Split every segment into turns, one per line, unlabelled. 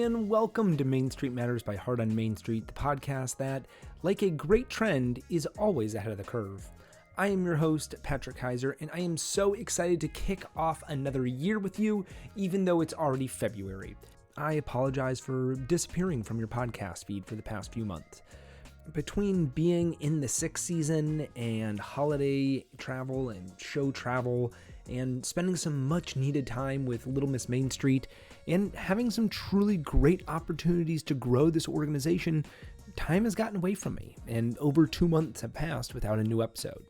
and welcome to Main Street Matters by Heart on Main Street, the podcast that, like a great trend, is always ahead of the curve. I am your host, Patrick Keiser, and I am so excited to kick off another year with you, even though it's already February. I apologize for disappearing from your podcast feed for the past few months. Between being in the 6th season and holiday travel and show travel and spending some much needed time with Little Miss Main Street and having some truly great opportunities to grow this organization, time has gotten away from me and over 2 months have passed without a new episode.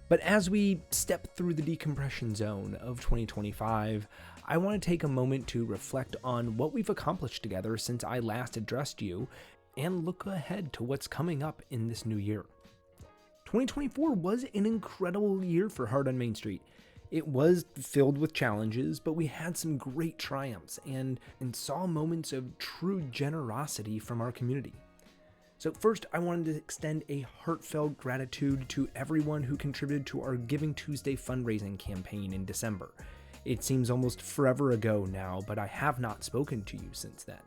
But as we step through the decompression zone of 2025, I want to take a moment to reflect on what we've accomplished together since I last addressed you and look ahead to what's coming up in this new year. 2024 was an incredible year for Heart on Main Street. It was filled with challenges, but we had some great triumphs and saw moments of true generosity from our community. So first, I wanted to extend a heartfelt gratitude to everyone who contributed to our Giving Tuesday fundraising campaign in December. It seems almost forever ago now, but I have not spoken to you since then.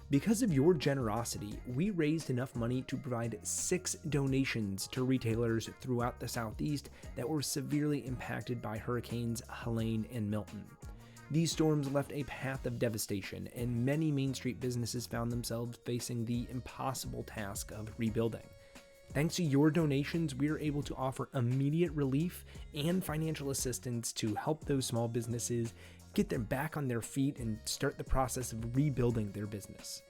Because of your generosity, we raised enough money to provide 6 donations to retailers throughout the Southeast that were severely impacted by Hurricanes Helene and Milton. These storms left a path of devastation, and many Main Street businesses found themselves facing the impossible task of rebuilding. Thanks to your donations, we are able to offer immediate relief and financial assistance to help those small businesses get them back on their feet and start the process of rebuilding their business.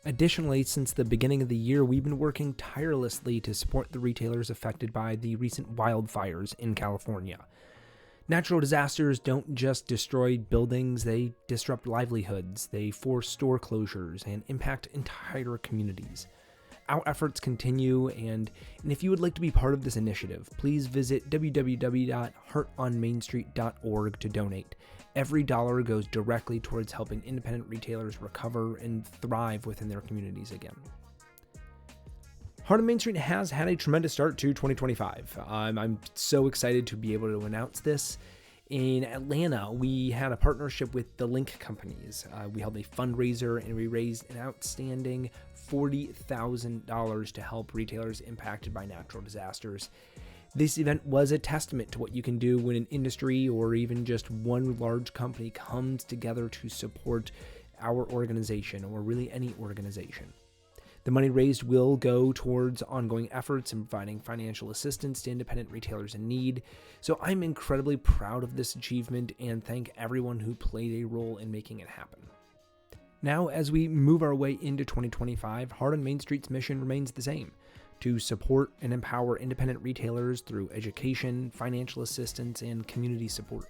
Additionally, since the beginning of the year, we've been working tirelessly to support the retailers affected by the recent wildfires in California. Natural disasters don't just destroy buildings, they disrupt livelihoods, they force store closures, and impact entire communities. Our efforts continue, and if you would like to be part of this initiative, please visit www.heartonmainstreet.org to donate. Every dollar goes directly towards helping independent retailers recover and thrive within their communities again. Heart on Main Street has had a tremendous start to 2025. I'm so excited to be able to announce this. In Atlanta, we had a partnership with the Link Companies. We held a fundraiser and we raised an outstanding $40,000 to help retailers impacted by natural disasters. This event was a testament to what you can do when an industry or even just one large company comes together to support our organization or really any organization. The money raised will go towards ongoing efforts in providing financial assistance to independent retailers in need. So I'm incredibly proud of this achievement and thank everyone who played a role in making it happen. Now, as we move our way into 2025, Heart on Main Street's mission remains the same: to support and empower independent retailers through education, financial assistance, and community support.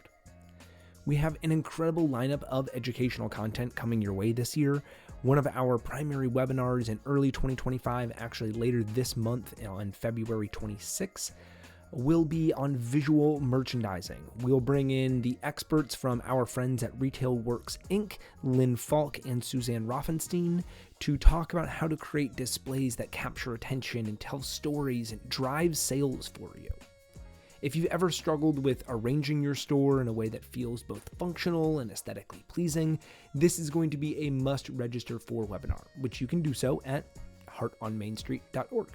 We have an incredible lineup of educational content coming your way this year. One of our primary webinars in early 2025, actually later this month on February 26th, will be on visual merchandising. We'll bring in the experts from our friends at Retail Works Inc., Lynn Falk and Suzanne Rothenstein, to talk about how to create displays that capture attention and tell stories and drive sales for you. If you've ever struggled with arranging your store in a way that feels both functional and aesthetically pleasing, this is going to be a must register for webinar, which you can do so at heartonmainstreet.org.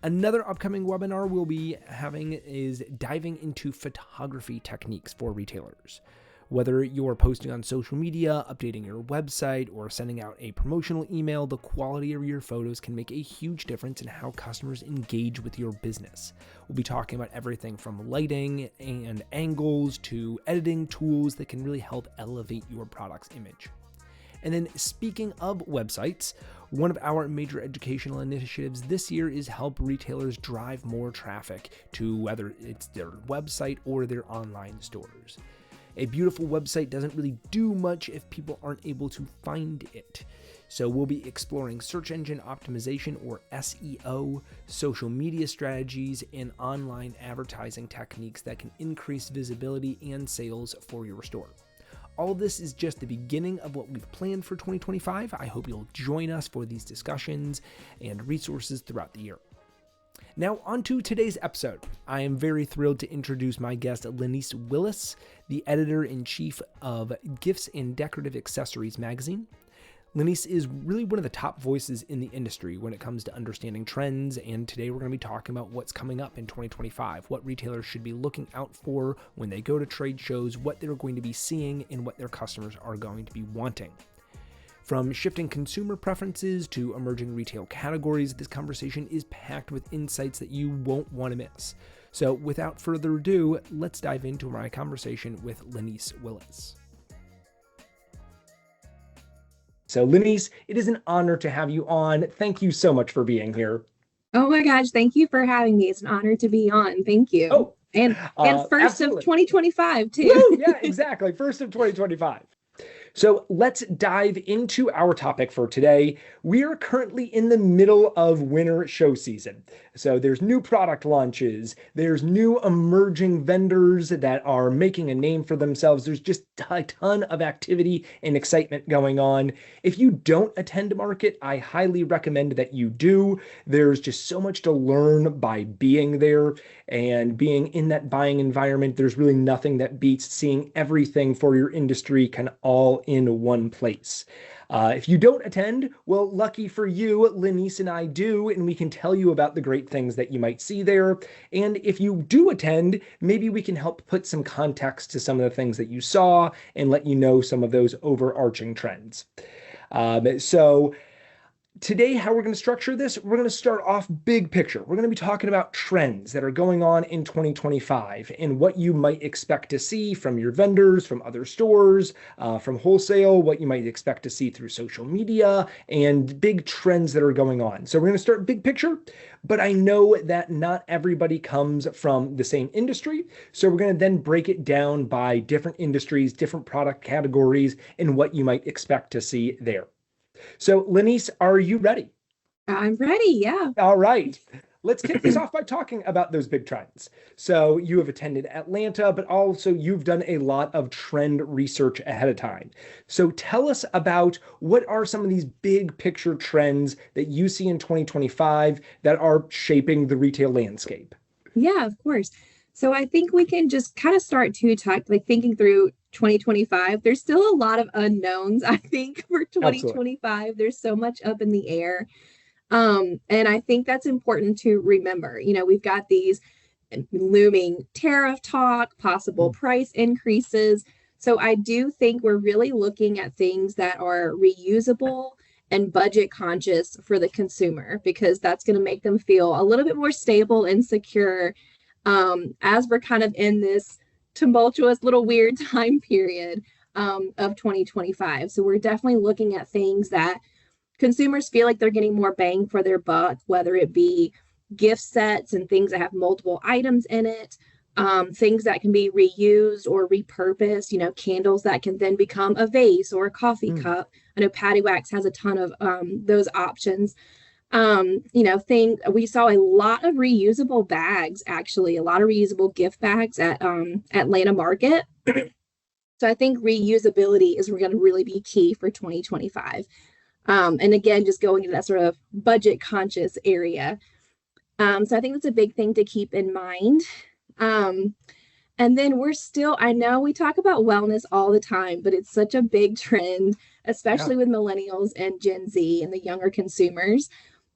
Another upcoming webinar we'll be having is diving into photography techniques for retailers. Whether you're posting on social media, updating your website, or sending out a promotional email, the quality of your photos can make a huge difference in how customers engage with your business. We'll be talking about everything from lighting and angles to editing tools that can really help elevate your product's image. And then speaking of websites, one of our major educational initiatives this year is help retailers drive more traffic to whether it's their website or their online stores. A beautiful website doesn't really do much if people aren't able to find it. So we'll be exploring search engine optimization or SEO, social media strategies, and online advertising techniques that can increase visibility and sales for your store. All of this is just the beginning of what we've planned for 2025. I hope you'll join us for these discussions and resources throughout the year. Now, on to today's episode. I am very thrilled to introduce my guest, Lenise Willis, the editor-in-chief of Gifts and Decorative Accessories magazine. Lenise is really one of the top voices in the industry when it comes to understanding trends, and today we're going to be talking about what's coming up in 2025, what retailers should be looking out for when they go to trade shows, what they're going to be seeing, and what their customers are going to be wanting. From shifting consumer preferences to emerging retail categories, this conversation is packed with insights that you won't want to miss. So without further ado, let's dive into my conversation with Lenise Willis. So Lenise, it is an honor to have you on. Thank you so much for being here.
Oh my gosh, thank you for having me. It's an honor to be on. Thank you.
Oh,
and first
absolutely.
Of 2025 too.
Woo, yeah, exactly. First of 2025. So let's dive into our topic for today. We are currently in the middle of winter show season. So there's new product launches, there's new emerging vendors that are making a name for themselves. There's just a ton of activity and excitement going on. If you don't attend a market, I highly recommend that you do. There's just so much to learn by being there and being in that buying environment. There's really nothing that beats seeing everything for your industry kind of all in one place. If you don't attend, well, lucky for you, Lenise and I do, and we can tell you about the great things that you might see there. And if you do attend, maybe we can help put some context to some of the things that you saw and let you know some of those overarching trends. So today, how we're going to structure this, we're going to start off big picture. We're going to be talking about trends that are going on in 2025 and what you might expect to see from your vendors, from other stores, from wholesale, what you might expect to see through social media, and big trends that are going on. So we're going to start big picture, but I know that not everybody comes from the same industry. So we're going to then break it down by different industries, different product categories, and what you might expect to see there. So, Lenise, are you ready?
I'm ready, yeah.
All right. Let's kick this off by talking about those big trends. So you have attended Atlanta, but also you've done a lot of trend research ahead of time. So tell us about what are some of these big picture trends that you see in 2025 that are shaping the retail landscape?
Yeah, of course. So I think we can just kind of start to talk, like thinking through 2025. There's still a lot of unknowns, I think, for 2025. Absolutely. There's so much up in the air. And I think that's important to remember. You know, we've got these looming tariff talk, possible price increases. So I do think we're really looking at things that are reusable and budget conscious for the consumer, because that's going to make them feel a little bit more stable and secure as we're kind of in this tumultuous little weird time period of 2025. So we're definitely looking at things that consumers feel like they're getting more bang for their buck, whether it be gift sets and things that have multiple items in it, things that can be reused or repurposed, you know, candles that can then become a vase or a coffee cup. I know Patty Wax has a ton of those options. You know, we saw a lot of reusable bags, actually, a lot of reusable gift bags at Atlanta Market. So I think reusability is going to really be key for 2025. And again, just going into that sort of budget conscious area. So I think that's a big thing to keep in mind. And then I know we talk about wellness all the time, but it's such a big trend, especially with millennials and Gen Z and the younger consumers.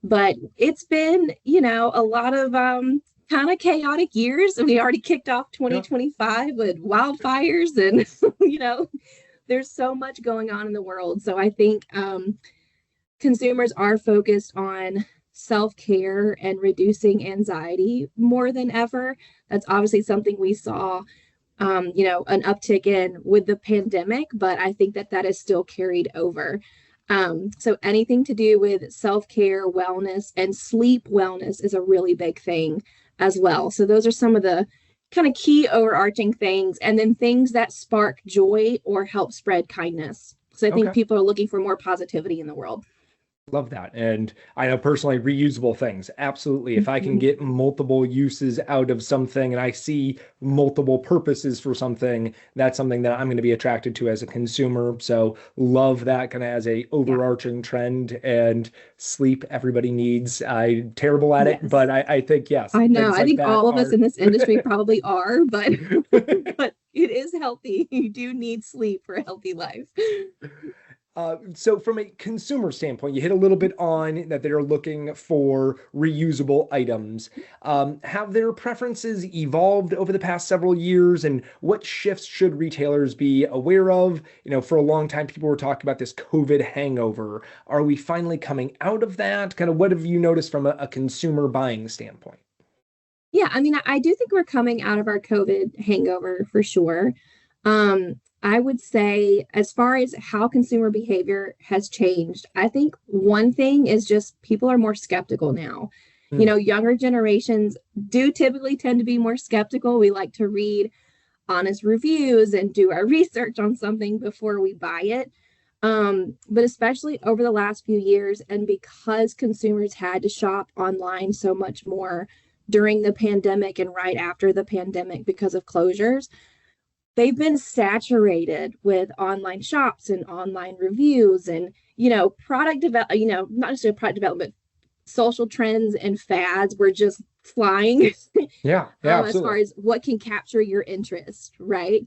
But it's been, you know, a lot of kind of chaotic years. And we already kicked off 2025 with wildfires and, you know, there's so much going on in the world. So I think consumers are focused on self-care and reducing anxiety more than ever. That's obviously something we saw, you know, an uptick in with the pandemic, but I think that is still carried over. So anything to do with self-care, wellness, and sleep wellness is a really big thing as well. So those are some of the kind of key overarching things, and then things that spark joy or help spread kindness. So I think people are looking for more positivity in the world.
Love that. And I know personally, reusable things. Absolutely. If I can
Mhm.
get multiple uses out of something and I see multiple purposes for something, that's something that I'm going to be attracted to as a consumer. So love that kind of as a
Yeah.
overarching trend. And sleep, everybody needs. I'm terrible at it,
Yes.
but I think, yes,
I know.
things
I
like
think
that
all of us
are.
in this industry probably are, but but it is healthy. You do need sleep for a healthy life.
So from a consumer standpoint, you hit a little bit on that they're looking for reusable items. Have their preferences evolved over the past several years, and what shifts should retailers be aware of? For a long time, people were talking about this COVID hangover. Are we finally coming out of that? Kind of what have you noticed from a consumer buying standpoint?
Yeah, I mean, I do think we're coming out of our COVID hangover for sure. I would say, as far as how consumer behavior has changed, I think one thing is just people are more skeptical now.
Hmm.
Younger generations do typically tend to be more skeptical. We like to read honest reviews and do our research on something before we buy it. But especially over the last few years, and because consumers had to shop online so much more during the pandemic and right after the pandemic because of closures, they've been saturated with online shops and online reviews and product develop not necessarily product development, social trends and fads were just flying
Yeah, yeah,
as far
absolutely.
as what can capture your interest, right?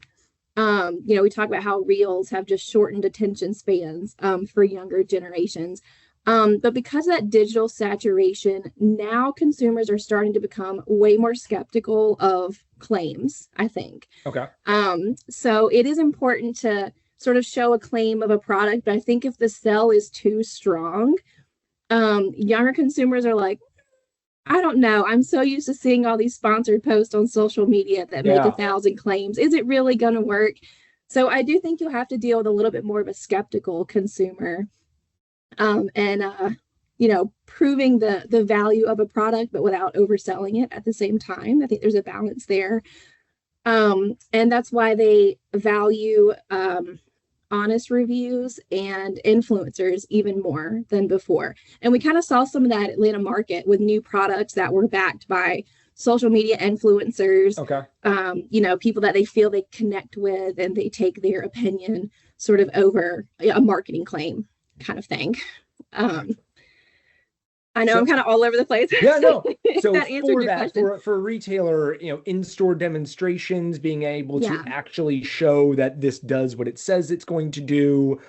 We talk about how reels have just shortened attention spans for younger generations. But because of that digital saturation, now consumers are starting to become way more skeptical of claims, I think.
Okay.
So it is important to sort of show a claim of a product, but I think if the sell is too strong, younger consumers are like, I don't know. I'm so used to seeing all these sponsored posts on social media that make a
Yeah.
thousand claims. Is it really going to work? So I do think you'll have to deal with a little bit more of a skeptical consumer, and proving the value of a product, but without overselling it at the same time. I think there's a balance there, and that's why they value honest reviews and influencers even more than before. And we kind of saw some of that Atlanta market with new products that were backed by social media influencers,
Okay.
people that they feel they connect with and they take their opinion sort of over a marketing claim kind of thing. Um, I know I'm
So
kind of all over the place.
yeah, no.
If
So
that answered
for
your
that,
question.
for a retailer, in-store demonstrations, being able to
Yeah.
actually show that this does what it says it's going to do,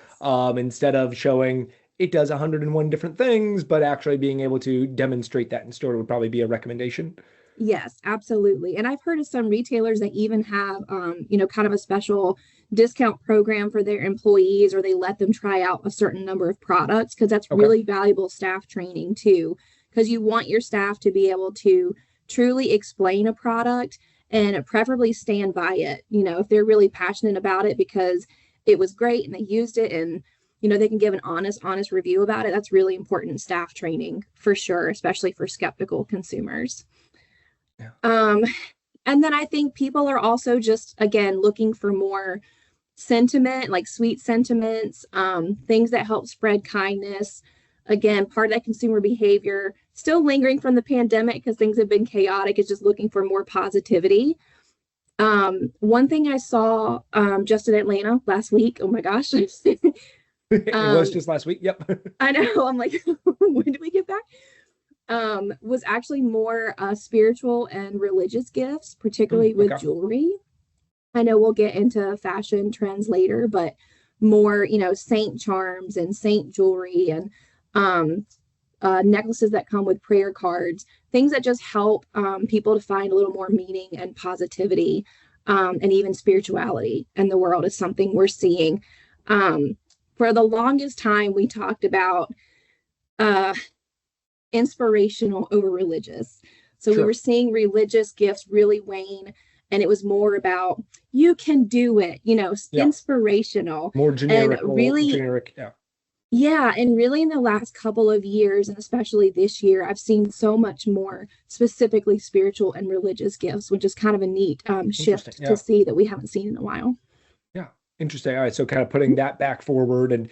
instead of showing it does 101 different things, but actually being able to demonstrate that in store would probably be a recommendation.
Yes, absolutely. And I've heard of some retailers that even have, kind of a special discount program for their employees, or they let them try out a certain number of products because that's
Okay.
really valuable staff training too. Because you want your staff to be able to truly explain a product and preferably stand by it. If they're really passionate about it because it was great and they used it and they can give an honest review about it. That's really important staff training for sure, especially for skeptical consumers.
Yeah.
And then I think people are also just, again, looking for more sentiment, like sweet sentiments, things that help spread kindness. Again, part of that consumer behavior, still lingering from the pandemic because things have been chaotic, is just looking for more positivity. One thing I saw just in Atlanta last week, oh my gosh.
It was
um,
just last week. Yep.
I know, I'm like, when did we get back? Was actually more spiritual and religious gifts,
Hmm,
particularly with
okay.
jewelry. I know we'll get into fashion trends later, but more, saint charms and saint jewelry and um, necklaces that come with prayer cards, things that just help people to find a little more meaning and positivity, and even spirituality in the world is something we're seeing. Um, for the longest time, we talked about uh, inspirational over religious. So we were
Sure.
seeing religious gifts really wane, and it was more about you can do it,
Yeah.
inspirational.
More
And really,
generic. Yeah.
yeah, and really in the last couple of years, and especially this year, I've seen so much more specifically spiritual and religious gifts, which is kind of a neat
Interesting.
shift to
Yeah.
see that we haven't seen in a while.
Yeah. Interesting. All right. So kind of putting that back forward and,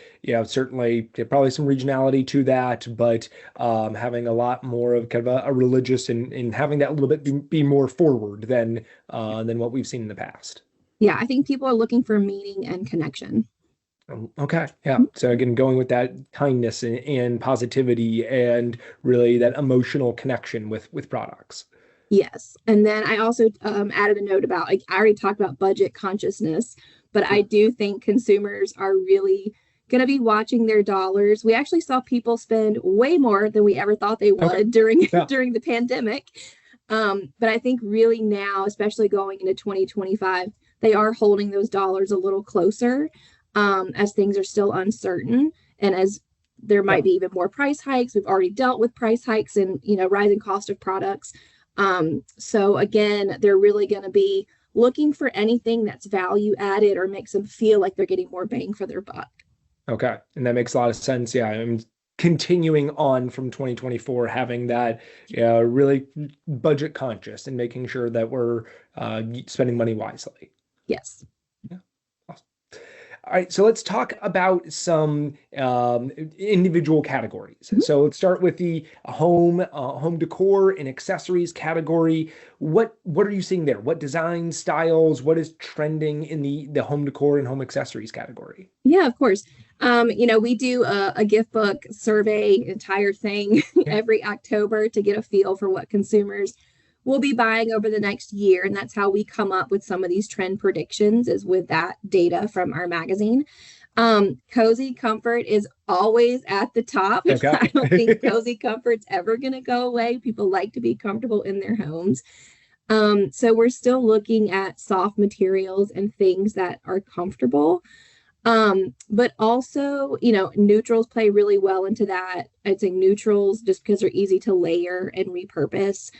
certainly probably some regionality to that, but having a lot more of kind of a religious and having that a little bit be more forward than what we've seen in the past.
Yeah, I think people are looking for meaning and connection.
Okay. Yeah. So again, going with that kindness and positivity and really that emotional connection with products.
Yes. And then I also added a note about, like, I already talked about budget consciousness, but I do think consumers are really going to be watching their dollars. We actually saw people spend way more than we ever thought they would during during the pandemic. But I think really now, especially going into 2025, they are holding those dollars a little closer as things are still uncertain and as there might be even more price hikes. We've already dealt with price hikes and, rising cost of products. So again, they're really going to be looking for anything that's value added or makes them feel like they're getting more bang for their buck.
Okay. And that makes a lot of sense. Yeah. I'm continuing on from 2024, having that really budget conscious and making sure that we're spending money wisely.
Yes.
Yeah. Awesome. All right, so let's talk about some individual categories. So let's start with the home decor and accessories category. What are you seeing there? What design styles? What is trending in the home decor and home accessories category?
Yeah, of course. We do a gift book survey, entire thing every October to get a feel for what consumers will be buying over the next year. And that's how we come up with some of these trend predictions, is with that data from our magazine. Cozy comfort is always at the top.
Okay.
I don't think cozy comfort's ever going to go away. People like to be comfortable in their homes. So we're still looking at soft materials and things that are comfortable. But also, neutrals play really well into that. I'd say neutrals just because they're easy to layer and repurpose.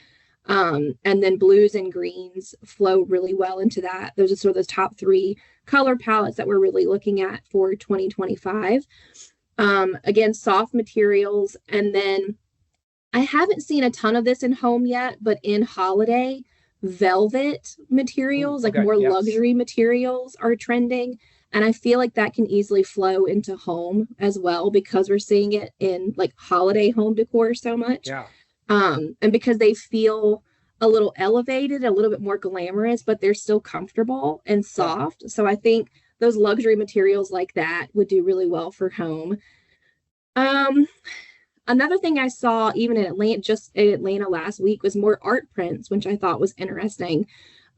And then blues and greens flow really well into that. Those are sort of the top three color palettes that we're really looking at for 2025. Again, soft materials. And then I haven't seen a ton of this in home yet, but in holiday, velvet materials, luxury materials are trending. And I feel like that can easily flow into home as well, because we're seeing it in like holiday home decor so much.
Yeah.
And because they feel a little elevated, a little bit more glamorous, but they're still comfortable and soft. So I think those luxury materials like that would do really well for home. Another thing I saw even in Atlanta last week was more art prints, which I thought was interesting.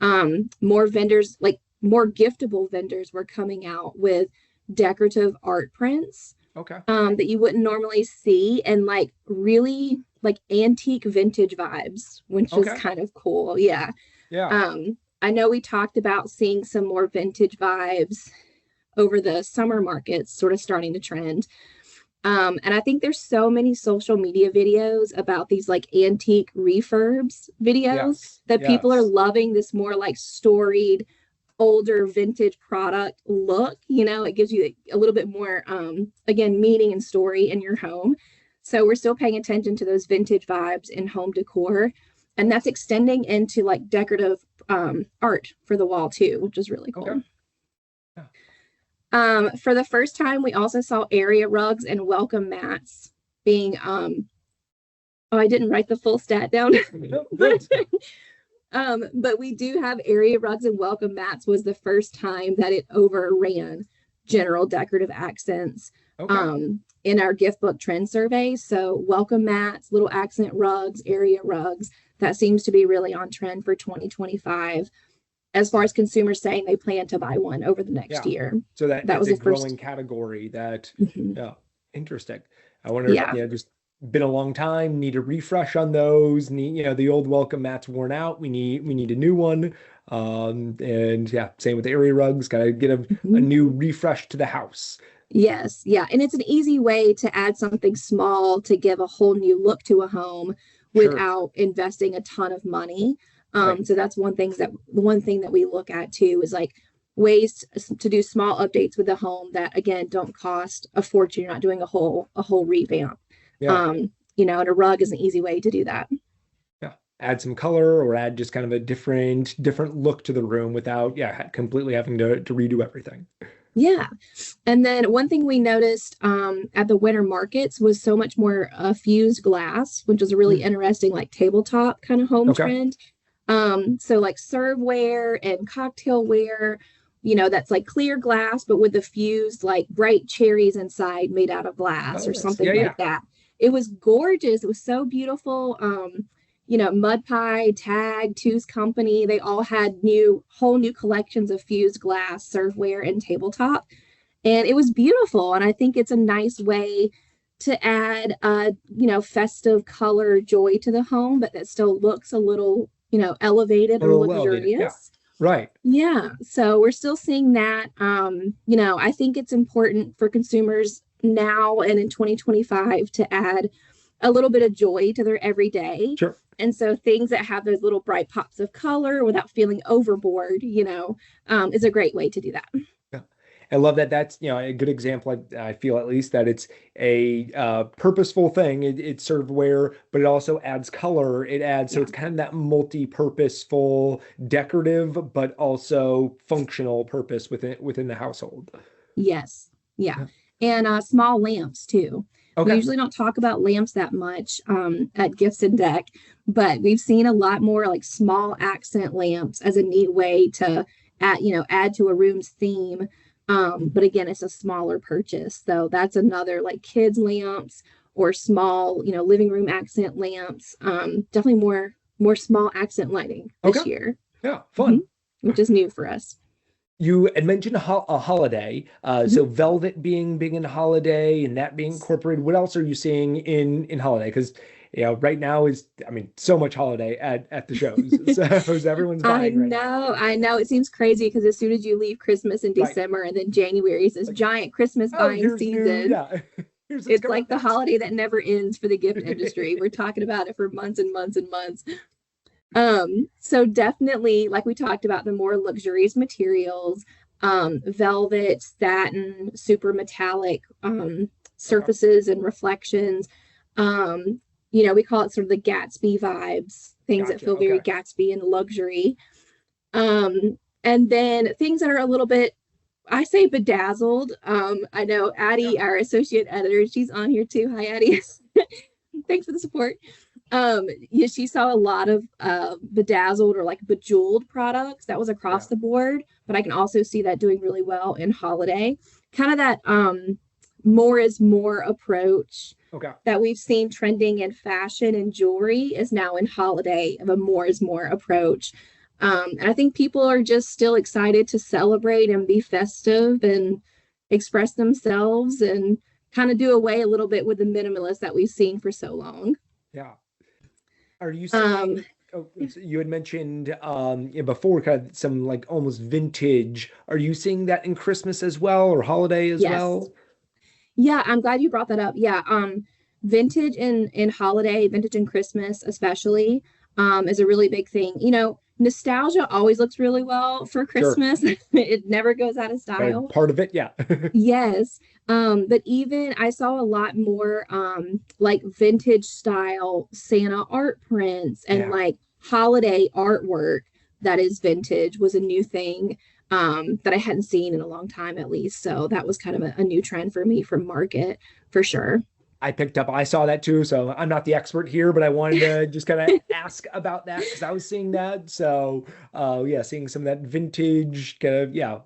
More vendors, like more giftable vendors, were coming out with decorative art prints.
Okay.
That you wouldn't normally see, and like really like antique vintage vibes, which is kind of cool. Yeah.
Yeah.
I know we talked about seeing some more vintage vibes over the summer markets, sort of starting to trend. And I think there's so many social media videos about these like antique refurbs videos that people are loving, this more like storied, older vintage product look. It gives you a little bit more again, meaning and story in your home. So we're still paying attention to those vintage vibes in home decor, and that's extending into like decorative art for the wall too, which is really cool.
Okay. Yeah.
For the first time, we also saw area rugs and welcome mats being I didn't write the full stat down. But we do have area rugs and welcome mats was the first time that it overran general decorative accents in our gift book trend survey. So welcome mats, little accent rugs, area rugs, that seems to be really on trend for 2025 as far as consumers saying they plan to buy one over the next year.
So that was a growing category that, interesting. I wonder if, just been a long time, need a refresh on those, the old welcome mats worn out. We need a new one. And same with the area rugs, gotta get a new refresh to the house.
Yes. Yeah. And it's an easy way to add something small to give a whole new look to a home without investing a ton of money. So that's one thing that we look at too, is like ways to do small updates with the home that again don't cost a fortune. You're not doing a whole revamp. And a rug is an easy way to do that.
Yeah. Add some color or add just kind of a different look to the room without completely having to redo everything.
Yeah. And then one thing we noticed at the winter markets was so much more fused glass, which was a really
Mm,
interesting like tabletop kind of home
okay.
trend. So like serveware and cocktailware, that's like clear glass, but with the fused like bright cherries inside made out of glass
Oh,
or
nice.
something
Yeah, yeah.
like that. It was gorgeous. It was so beautiful. Mud Pie, Tag, Two's Company, they all had whole new collections of fused glass, serveware, and tabletop. And it was beautiful. And I think it's a nice way to add festive color joy to the home, but that still looks a little, elevated
A
or
little elevated. Yeah.
luxurious.
Right.
Yeah. So we're still seeing that. I think it's important for consumers now and in 2025 to add a little bit of joy to their everyday.
Sure.
And so things that have those little bright pops of color without feeling overboard, is a great way to do that.
Yeah. I love that. That's, a good example. I feel at least that it's a purposeful thing. It's sort of where, but it also adds color. It adds, so
Yeah.
it's kind of that multi-purposeful, decorative, but also functional purpose within the household.
Yes. Yeah.
Yeah.
And small lamps too. We
Okay.
usually don't talk about lamps that much at Gifts and Deck, but we've seen a lot more like small accent lamps as a neat way to add to a room's theme. But again, it's a smaller purchase. So that's another like kids lamps or small, living room accent lamps. Definitely more small accent lighting
Okay.
this year,
Yeah.
hmm
Fun.
which is new for us.
You had mentioned a holiday, so
Mhm.
velvet being big in holiday and that being incorporated. What else are you seeing in holiday? Because right now is, I mean, so much holiday at the shows, so everyone's buying right now.
I know. It seems crazy because as soon as you leave Christmas in
Right,
December and then January is this
like,
giant Christmas
oh,
buying
here's new,
season,
yeah, here's what's
it's
coming
like
up
the
next.
holiday that never ends for the gift industry. We're talking about it for months and months and months. So definitely, like we talked about, the more luxurious materials, velvet, satin, super metallic
Okay,
surfaces and reflections. We call it sort of the Gatsby vibes, things that
gotcha.
feel very
Okay,
Gatsby and luxury. And then things that are a little bit, I say bedazzled. I know
yeah,
Addie, our associate editor, she's on here too. Hi, Addie. Thanks for the support. Yeah, she saw a lot of bedazzled or like bejeweled products that was
yeah.
across the board, but I can also see that doing really well in holiday. Kind of that more is more approach
Okay,
that we've seen trending in fashion and jewelry is now in holiday of a more is more approach. And I think people are just still excited to celebrate and be festive and express themselves and kind of do away a little bit with the minimalist that we've seen for so long.
yeah. Are you
Um,
seeing? Oh, so you had mentioned before kind of some like almost vintage. Are you seeing that in Christmas as well or holiday as
yes.
well?
Yeah, I'm glad you brought that up. Yeah, vintage in holiday, vintage in Christmas especially, is a really big thing. Nostalgia always looks really well for
Sure.
Christmas. It never goes out of style.
Part of it, yeah.
Yes. But even I saw a lot more like vintage style Santa art prints and
Yeah.
like holiday artwork that is vintage was a new thing that I hadn't seen in a long time at least. So that was kind of a new trend for me from market for sure.
I saw that too. So I'm not the expert here, but I wanted to just kind of ask about that because I was seeing that. So yeah, seeing some of that vintage kind of, yeah,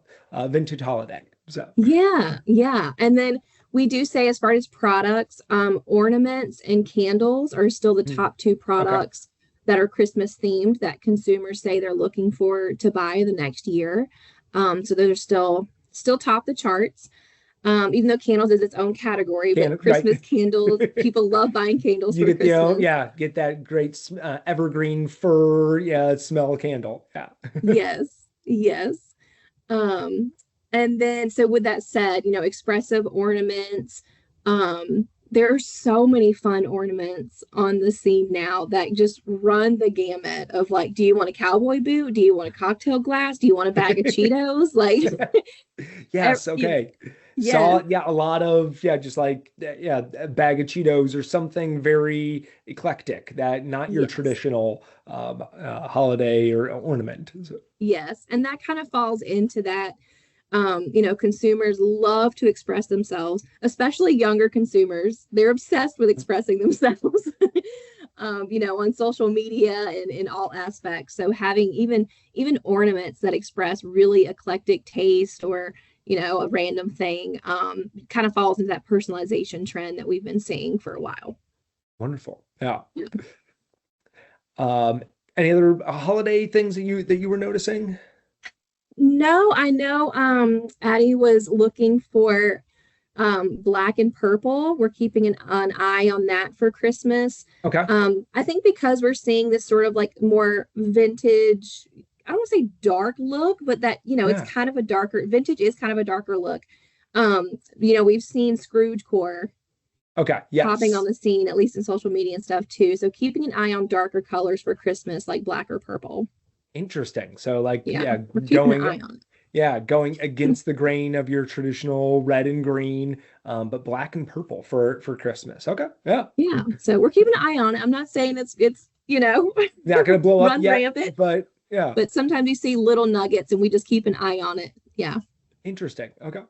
vintage holiday. So
Yeah, yeah. And then we do say as far as products, ornaments and candles are still the
hmm,
top two
okay.
products that are Christmas themed that consumers say they're looking for to buy the next year. So those are still top the charts. Even though candles is its own category, but
Can right.
Christmas candles, people love buying candles
You
for
get
Christmas.
yeah, get that great evergreen fir, yeah, smell candle. Yeah.
Yes, yes. Um, and then so with that said, expressive ornaments, there are so many fun ornaments on the scene now that just run the gamut of like, do you want a cowboy boot? Do you want a cocktail glass? Do you want a bag of Cheetos? Like,
Yes,
you know,
okay.
yes,
Saw, yeah, a lot of, yeah, just like, yeah, a bag of Cheetos or something very eclectic that not your
yes,
traditional holiday or ornament. So,
yes. And that kind of falls into that. Consumers love to express themselves, especially younger consumers. They're obsessed with expressing themselves, on social media and in all aspects. So having even ornaments that express really eclectic taste or, a random thing, kind of falls into that personalization trend that we've been seeing for a while.
Wonderful. Yeah. Any other holiday things that you were noticing?
No, I know Addie was looking for black and purple. We're keeping an eye on that for Christmas.
Okay.
I think because we're seeing this sort of like more vintage, I don't want to say dark look, but that, it's kind of a darker, vintage is kind of a darker look. We've seen Scrooge core popping on the scene, at least in social media and stuff too. So keeping an eye on darker colors for Christmas, like black or purple.
Interesting. So like,
going an eye on it.
Going against the grain of your traditional red and green, but black and purple for Christmas. Okay. Yeah.
Yeah. So we're keeping an eye on it. I'm not saying it's
not going to blow up yet,
rampant,
but yeah.
But sometimes you see little nuggets and we just keep an eye on it. Yeah.
Interesting. Okay.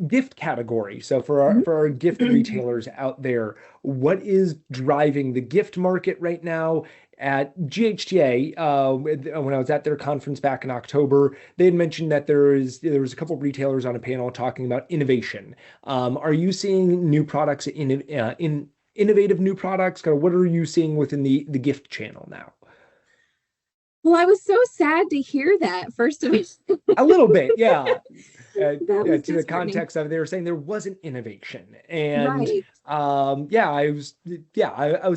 Gift category. So for our gift retailers out there, what is driving the gift market right now? At GHTA, when I was at their conference back in October, they had mentioned that there was a couple of retailers on a panel talking about innovation. Are you seeing new products in innovative new products? Kind of what are you seeing within the gift channel now?
Well, I was so sad to hear that, first of all.
A little bit, yeah. To the context of it, they were saying there wasn't innovation. And I was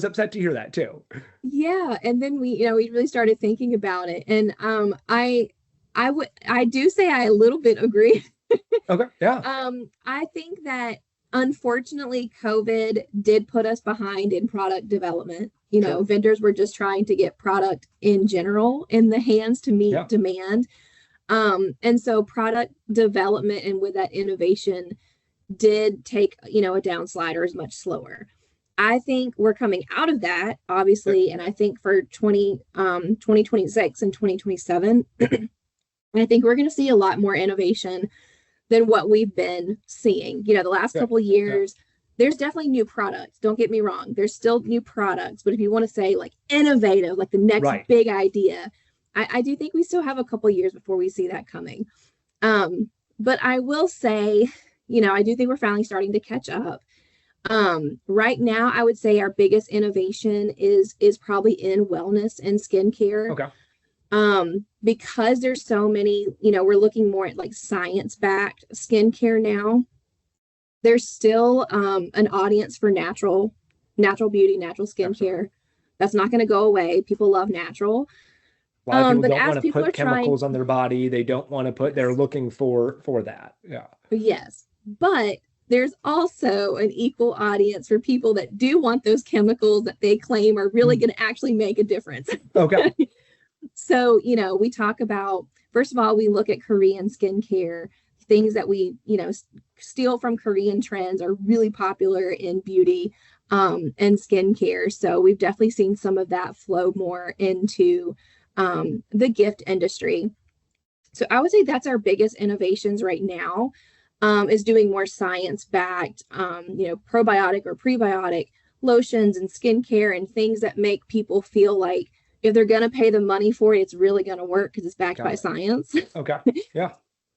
upset to hear that too.
Yeah. And then we really started thinking about it. And I do say I a little bit agree.
Okay. Yeah.
I think that unfortunately COVID did put us behind in product development. Sure. Vendors were just trying to get product in general in the hands to meet demand. And so product development and with that innovation did take, a downslide or is much slower. I think we're coming out of that, obviously. And I think for 2026 and 2027, I think we're going to see a lot more innovation than what we've been seeing. The last couple of years, there's definitely new products. Don't get me wrong. There's still new products. But if you want to say like innovative, like the next big idea, I do think we still have a couple of years before we see that coming. But I will say, I do think we're finally starting to catch up. Right now, I would say our biggest innovation is probably in wellness and skincare.
Okay.
Because there's so many, we're looking more at like science-backed skincare now. There's still an audience for natural beauty, natural skincare. That's not going to go away. People love natural.
A lot of people don't want to put chemicals on their body. They don't want to they're looking for that. Yeah.
Yes. But there's also an equal audience for people that do want those chemicals that they claim are really going to actually make a difference.
Okay.
So, we talk about, first of all, we look at Korean skincare, things that we, steal from Korean trends are really popular in beauty and skincare. So we've definitely seen some of that flow more into the gift industry. So I would say that's our biggest innovations right now, is doing more science-backed, probiotic or prebiotic lotions and skincare and things that make people feel like if they're going to pay the money for it, it's really going to work because it's backed by science.
Okay. Yeah.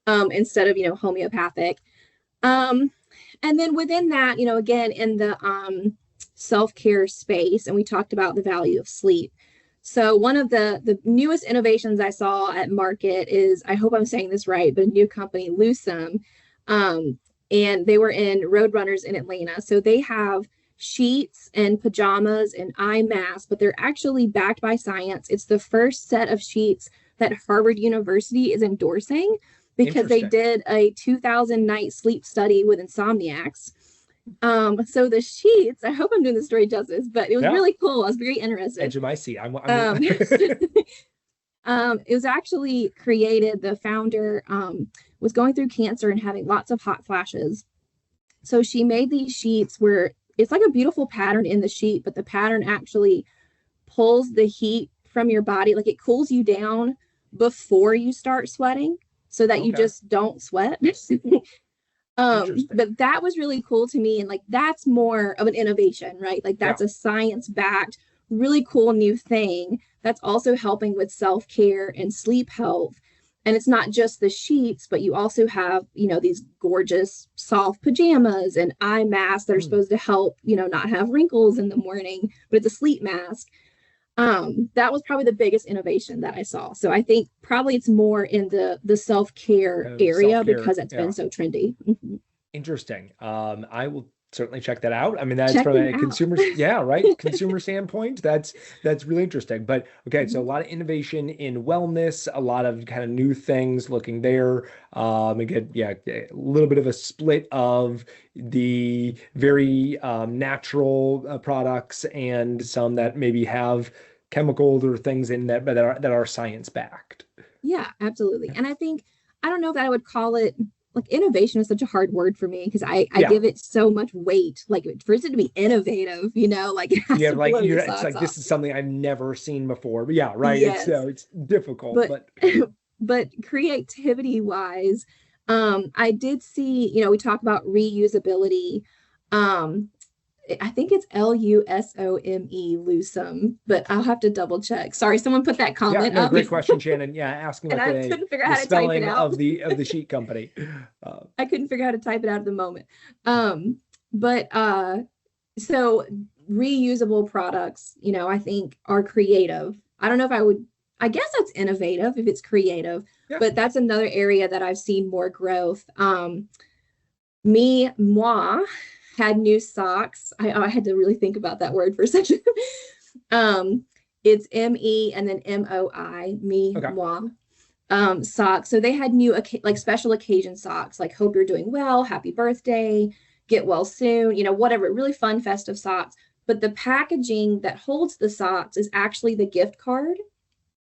Instead of, homeopathic. And then within that, again, in the self-care space, and we talked about the value of sleep. So one of the newest innovations I saw at market is, I hope I'm saying this right, but a new company, Lucem, and they were in Roadrunners in Atlanta. So they have sheets and pajamas and eye masks, but they're actually backed by science. It's the first set of sheets that Harvard University is endorsing because they did a 2,000 night sleep study with insomniacs. So the sheets, I hope I'm doing the story justice, but it was really cool. I was very interested.
Edge of my seat.
It was actually created, the founder was going through cancer and having lots of hot flashes. So she made these sheets where it's like a beautiful pattern in the sheet, but the pattern actually pulls the heat from your body. Like it cools you down before you start sweating. so that you just don't sweat.
Interesting.
But that was really cool to me. And like, that's more of an innovation, right? Like that's a science-backed, really cool new thing that's also helping with self-care and sleep health. And it's not just the sheets, but you also have, you know, these gorgeous soft pajamas and eye masks that are supposed to help, you know, not have wrinkles in the morning, but it's a sleep mask. That was probably the biggest innovation that I saw. So I think probably it's more in the self-care area because it's been so trendy.
Interesting. I will certainly check that out. I mean, that's from a consumer, right? Consumer standpoint, that's really interesting. But okay, so a lot of innovation in wellness, a lot of kind of new things looking there. Again, a little bit of a split of the very natural products and some that maybe have chemicals or things in that that are science backed.
Yeah, absolutely. And I think, I don't know that I would call it, like, innovation is such a hard word for me because I give it so much weight. Like, for it to be innovative, you know, like it has to blow your
it's like
socks
this
off.
is something I've never seen before. But yeah, right.
Yes.
It's difficult, but
but creativity wise, I did see, you know, we talk about reusability. I think it's Lusome, Lusome, but I'll have to double check. Sorry, someone put that comment up.
Great question, Shannon. Yeah, asking
and
about
I couldn't figure out how to type it out
of the sheet company.
I couldn't figure out how to type it out at the moment. So reusable products, you know, I think are creative. I don't know if I guess that's innovative if it's creative, but that's another area that I've seen more growth. Moi had new socks. I had to really think about that word for a second. It's M-E and then M-O-I, moi. Socks. So they had new like special occasion socks, like hope you're doing well, happy birthday, get well soon, you know, whatever, really fun festive socks. But the packaging that holds the socks is actually the gift card.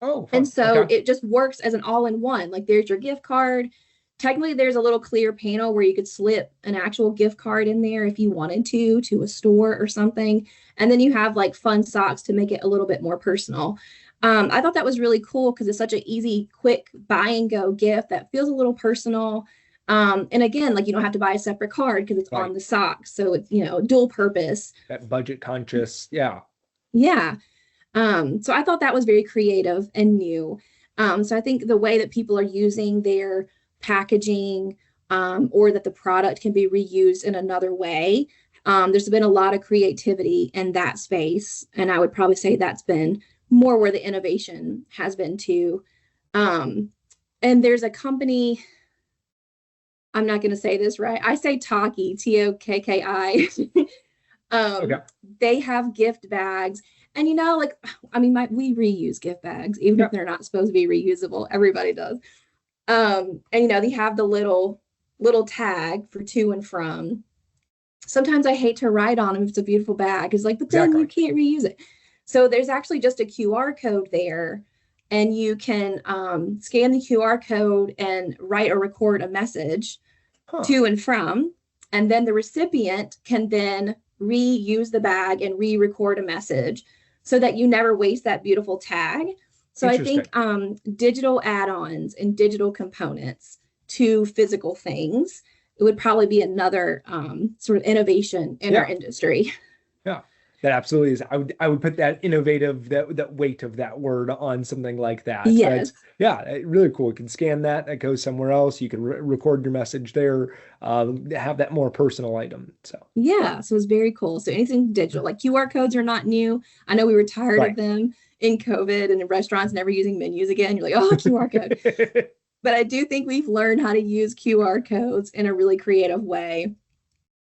Oh, fun.
And so it just works as an all-in-one. Like there's your gift card. Technically, there's a little clear panel where you could slip an actual gift card in there if you wanted to a store or something. And then you have like fun socks to make it a little bit more personal. I thought that was really cool because it's such an easy, quick buy and go gift that feels a little personal. And again, like you don't have to buy a separate card because it's on the socks. So it's, you know, dual purpose.
That budget conscious. Yeah.
Yeah. So I thought that was very creative and new. So I think the way that people are using their packaging or that the product can be reused in another way, there's been a lot of creativity in that space. And I would probably say that's been more where the innovation has been too. And there's a company, I'm not going to say this right. I say Tokki, T-O-K-K-I. They have gift bags. And, you know, like, I mean, we reuse gift bags, even if they're not supposed to be reusable. Everybody does. And, you know, they have the little tag for to and from. Sometimes I hate to write on them if it's a beautiful bag. It's like, but then you can't reuse it. So there's actually just a QR code there. And you can scan the QR code and write or record a message to and from. And then the recipient can then reuse the bag and re-record a message so that you never waste that beautiful tag. So I think digital add-ons and digital components to physical things, it would probably be another sort of innovation in our industry.
Yeah, that absolutely is. I would put that innovative, that weight of that word on something like that.
Yes.
Really cool. You can scan that goes somewhere else. You can record your message there, have that more personal item. So
it's very cool. So anything digital, like QR codes are not new. I know we were tired of them in COVID and in restaurants never using menus again. You're like, oh, QR code. But I do think we've learned how to use QR codes in a really creative way.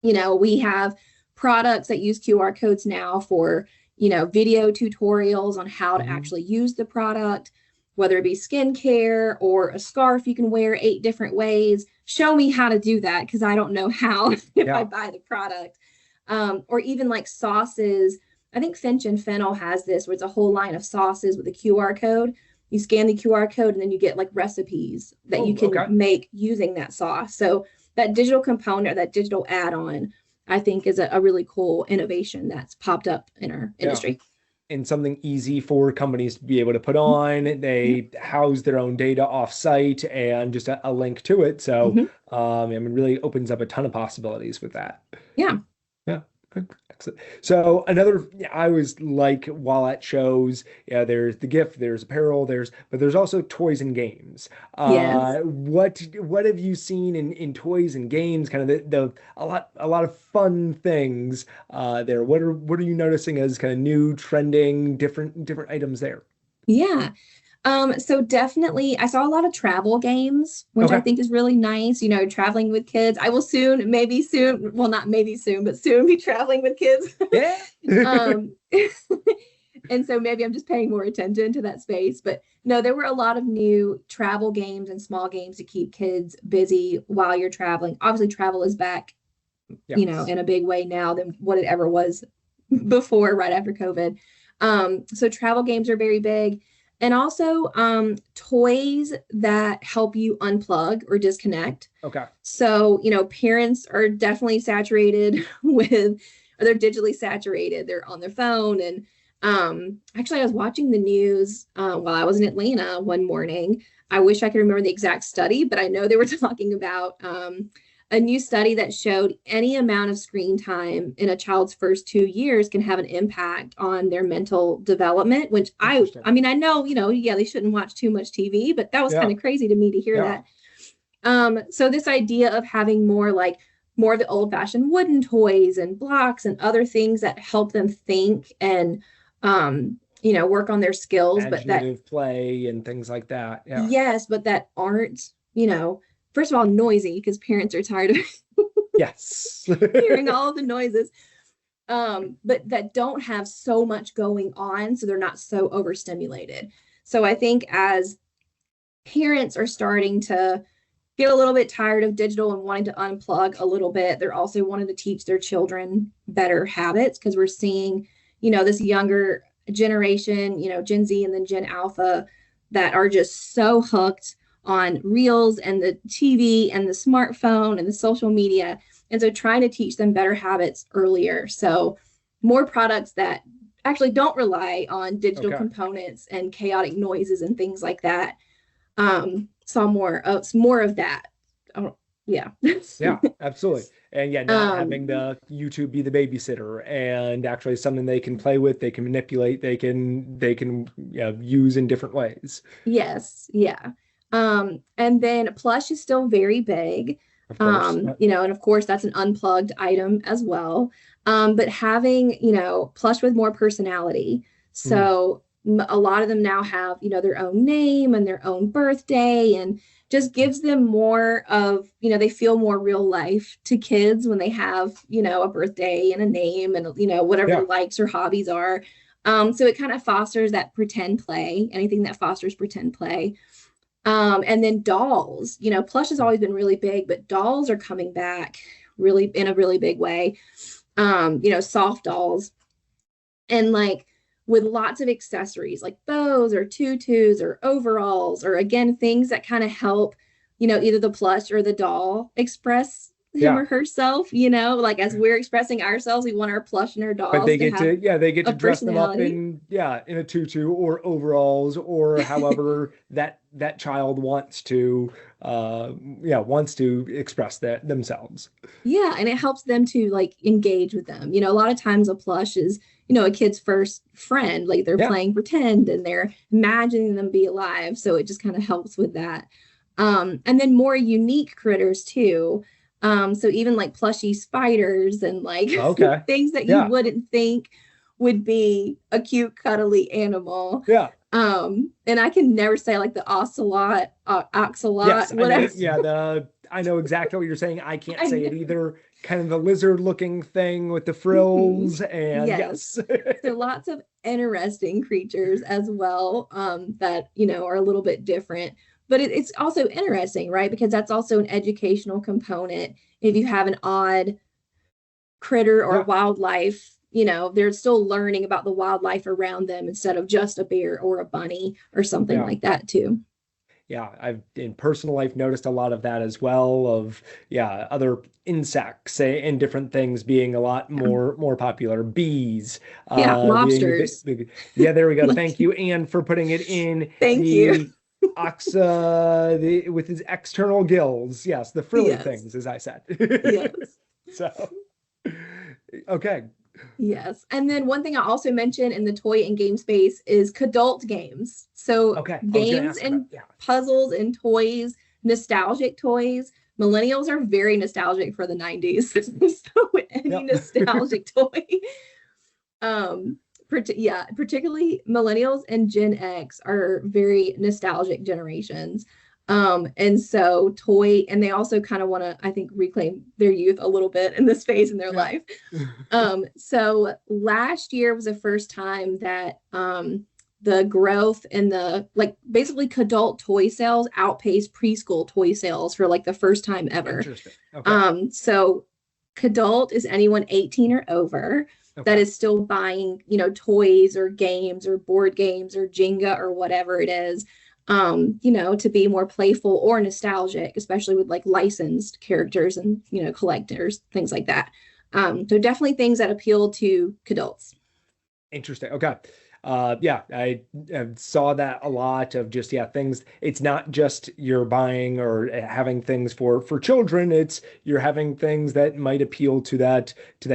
You know, we have products that use QR codes now for, you know, video tutorials on how to actually use the product, whether it be skincare or a scarf you can wear 8 different ways. Show me how to do that because I don't know how if I buy the product. Or even like sauces. I think Finch and Fennel has this where it's a whole line of sauces with a QR code. You scan the QR code and then you get like recipes that you can make using that sauce. So that digital component, that digital add-on, I think is a really cool innovation that's popped up in our industry.
and something easy for companies to be able to put on. They house their own data offsite and just a link to it. So,
Mhm.
I mean, it really opens up a ton of possibilities with that.
Yeah.
Yeah. Excellent. So another, I always like while at shows, yeah, there's the gift, there's apparel, but there's also toys and games.
Yes.
What have you seen in toys and games? Kind of a lot of fun things there. What are you noticing as kind of new, trending, different items there?
Yeah. So definitely I saw a lot of travel games, which I
Okay.
think is really nice, traveling with kids. I will maybe soon, well, not maybe soon, but soon be traveling with kids.
Yeah.
Um, and so maybe I'm just paying more attention to that space. But no, there were a lot of new travel games and small games to keep kids busy while you're traveling. Obviously, travel is back,
Yes.
in a big way now than what it ever was before, right after COVID. So travel games are very big. And also toys that help you unplug or disconnect.
Okay.
So, parents are definitely saturated with, or they're digitally saturated. They're on their phone. And actually, I was watching the news while I was in Atlanta one morning. I wish I could remember the exact study, but I know they were talking about a new study that showed any amount of screen time in a child's first 2 years can have an impact on their mental development, which I mean, I know, yeah, they shouldn't watch too much TV, but that was kind
Yeah.
of crazy to me to hear
Yeah.
that. So this idea of having more of the old fashioned wooden toys and blocks and other things that help them think and, work on their skills, but that,
Imaginative play and things like that. Yeah.
yes, but that aren't, first of all, noisy because parents are tired of
Yes.
hearing all of the noises, but that don't have so much going on, so they're not so overstimulated. So I think as parents are starting to get a little bit tired of digital and wanting to unplug a little bit, they're also wanting to teach their children better habits because we're seeing, this younger generation, Gen Z and then Gen Alpha that are just so hooked on reels and the TV and the smartphone and the social media. And so trying to teach them better habits earlier. So more products that actually don't rely on digital components and chaotic noises and things like that. Saw more of that. Oh, yeah.
Yeah, absolutely. And yeah, not having the YouTube be the babysitter and actually something they can play with, they can manipulate, they can use in different ways.
Yes, yeah. And then plush is still very big.
Of course.
And of course that's an unplugged item as well. But having, plush with more personality. So a lot of them now have, their own name and their own birthday and just gives them more of, they feel more real life to kids when they have, a birthday and a name and, whatever their likes or hobbies are. So it kind of fosters that pretend play, anything that fosters pretend play. And then dolls, plush has always been really big, but dolls are coming back really in a really big way. Soft dolls and with lots of accessories like bows or tutus or overalls, or again, things that kind of help, either the plush or the doll express him or herself, as we're expressing ourselves, we want our plush and our dolls
But they
to
get
have
they get to
a
dress them up
personality.
in a tutu or overalls or however that child wants to express that themselves.
Yeah, and it helps them to engage with them. A lot of times a plush is, a kid's first friend, like they're
Yeah.
playing pretend and they're imagining them be alive. So it just kind of helps with that. And then more unique critters too. So even like plushy spiders and
Okay.
things that you
Yeah.
wouldn't think would be a cute, cuddly animal.
Yeah.
And I can never say like the ocelot, oxalot,
Yes,
whatever.
I know exactly what you're saying. I can't
I
say it
know.
either. Kind of the lizard looking thing with the frills and
Yes.
yes.
So lots of interesting creatures as well, that, are a little bit different. But it's also interesting, right? Because that's also an educational component. If you have an odd critter or
Yeah.
wildlife, they're still learning about the wildlife around them instead of just a bear or a bunny or something
Yeah.
like that too.
Yeah, I've in personal life noticed a lot of that as well of yeah, other insects and different things being a lot more popular. Bees
Yeah,
being a
lobsters.
big yeah, there we go.
Like,
Thank you, Anne, for putting it in
thank you.
the with his external gills. Yes, the frilly
Yes.
things, as I said.
Yes.
So okay.
Yes. And then one thing I also mentioned in the toy and game space is adult games. So
Okay. I was gonna
games
ask about
and
yeah.
puzzles and toys, nostalgic toys. Millennials are very nostalgic for the 90s. So any
Yep.
nostalgic toy. Um, particularly millennials and Gen X are very nostalgic generations. And so and they also kind of want to, I think, reclaim their youth a little bit in this phase in their
Yeah.
life. So last year was the first time that the growth in the like basically adult toy sales outpaced preschool toy sales for like the first time ever.
Interesting. Okay.
So adult is anyone 18 or over that
Okay.
is still buying, toys or games or board games or Jenga or whatever it is, to be more playful or nostalgic, especially with like licensed characters and, collectors, things like that. So definitely things that appeal to adults.
Interesting. Okay. Yeah, I saw that a lot of just, yeah, things. It's not just you're buying or having things for children. It's you're having things that might appeal to that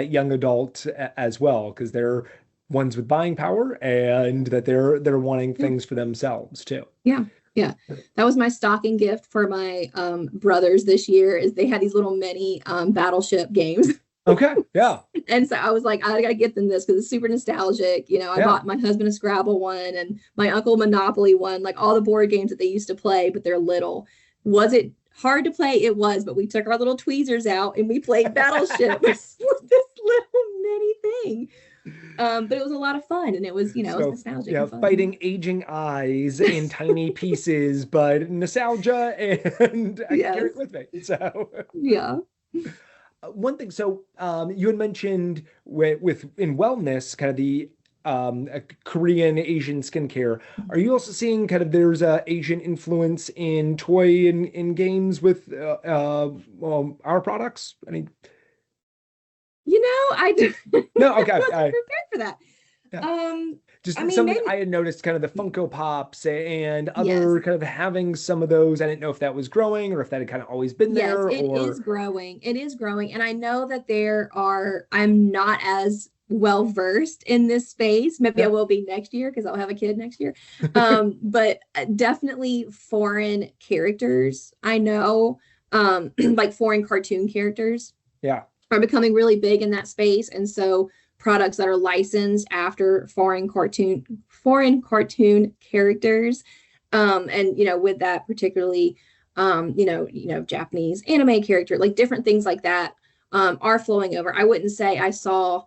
young adult as well, because they're ones with buying power and that they're wanting
Yeah.
things for themselves too.
Yeah. Yeah. That was my stocking gift for my brothers this year is they had these little mini battleship games.
Okay. Yeah.
And so I was like, I gotta get them this because it's super nostalgic. I
Yeah.
bought my husband a Scrabble one and my uncle Monopoly one, like all the board games that they used to play, but they're little. Was it hard to play? It was, but we took our little tweezers out and we played Battleship with this little mini thing. But it was a lot of fun and it was, it was
So
nostalgic
yeah,
and fun.
fighting aging eyes in tiny pieces, but nostalgia and I can carry
Yes.
it with me. So
Yeah.
one thing, so you had mentioned with in wellness, kind of the Korean Asian skincare. Are you also seeing kind of there's a Asian influence in toy and in games with well, our products? I mean,
I
no, okay,
wasn't prepared for that.
yeah. Just
I mean,
something
maybe
I had noticed, kind of the Funko Pops and
yes.
other kind of having some of those. I didn't know if that was growing or if that had kind of always been
Yes,
there
it
or
is growing. It is growing. And I know that I'm not as well versed in this space. Maybe I
yeah.
will be next year because I'll have a kid next year. But definitely foreign characters. I know, like foreign cartoon characters
Yeah.
are becoming really big in that space. And so products that are licensed after foreign cartoon characters. And with that particularly Japanese anime character, like different things like that are flowing over. I wouldn't say I saw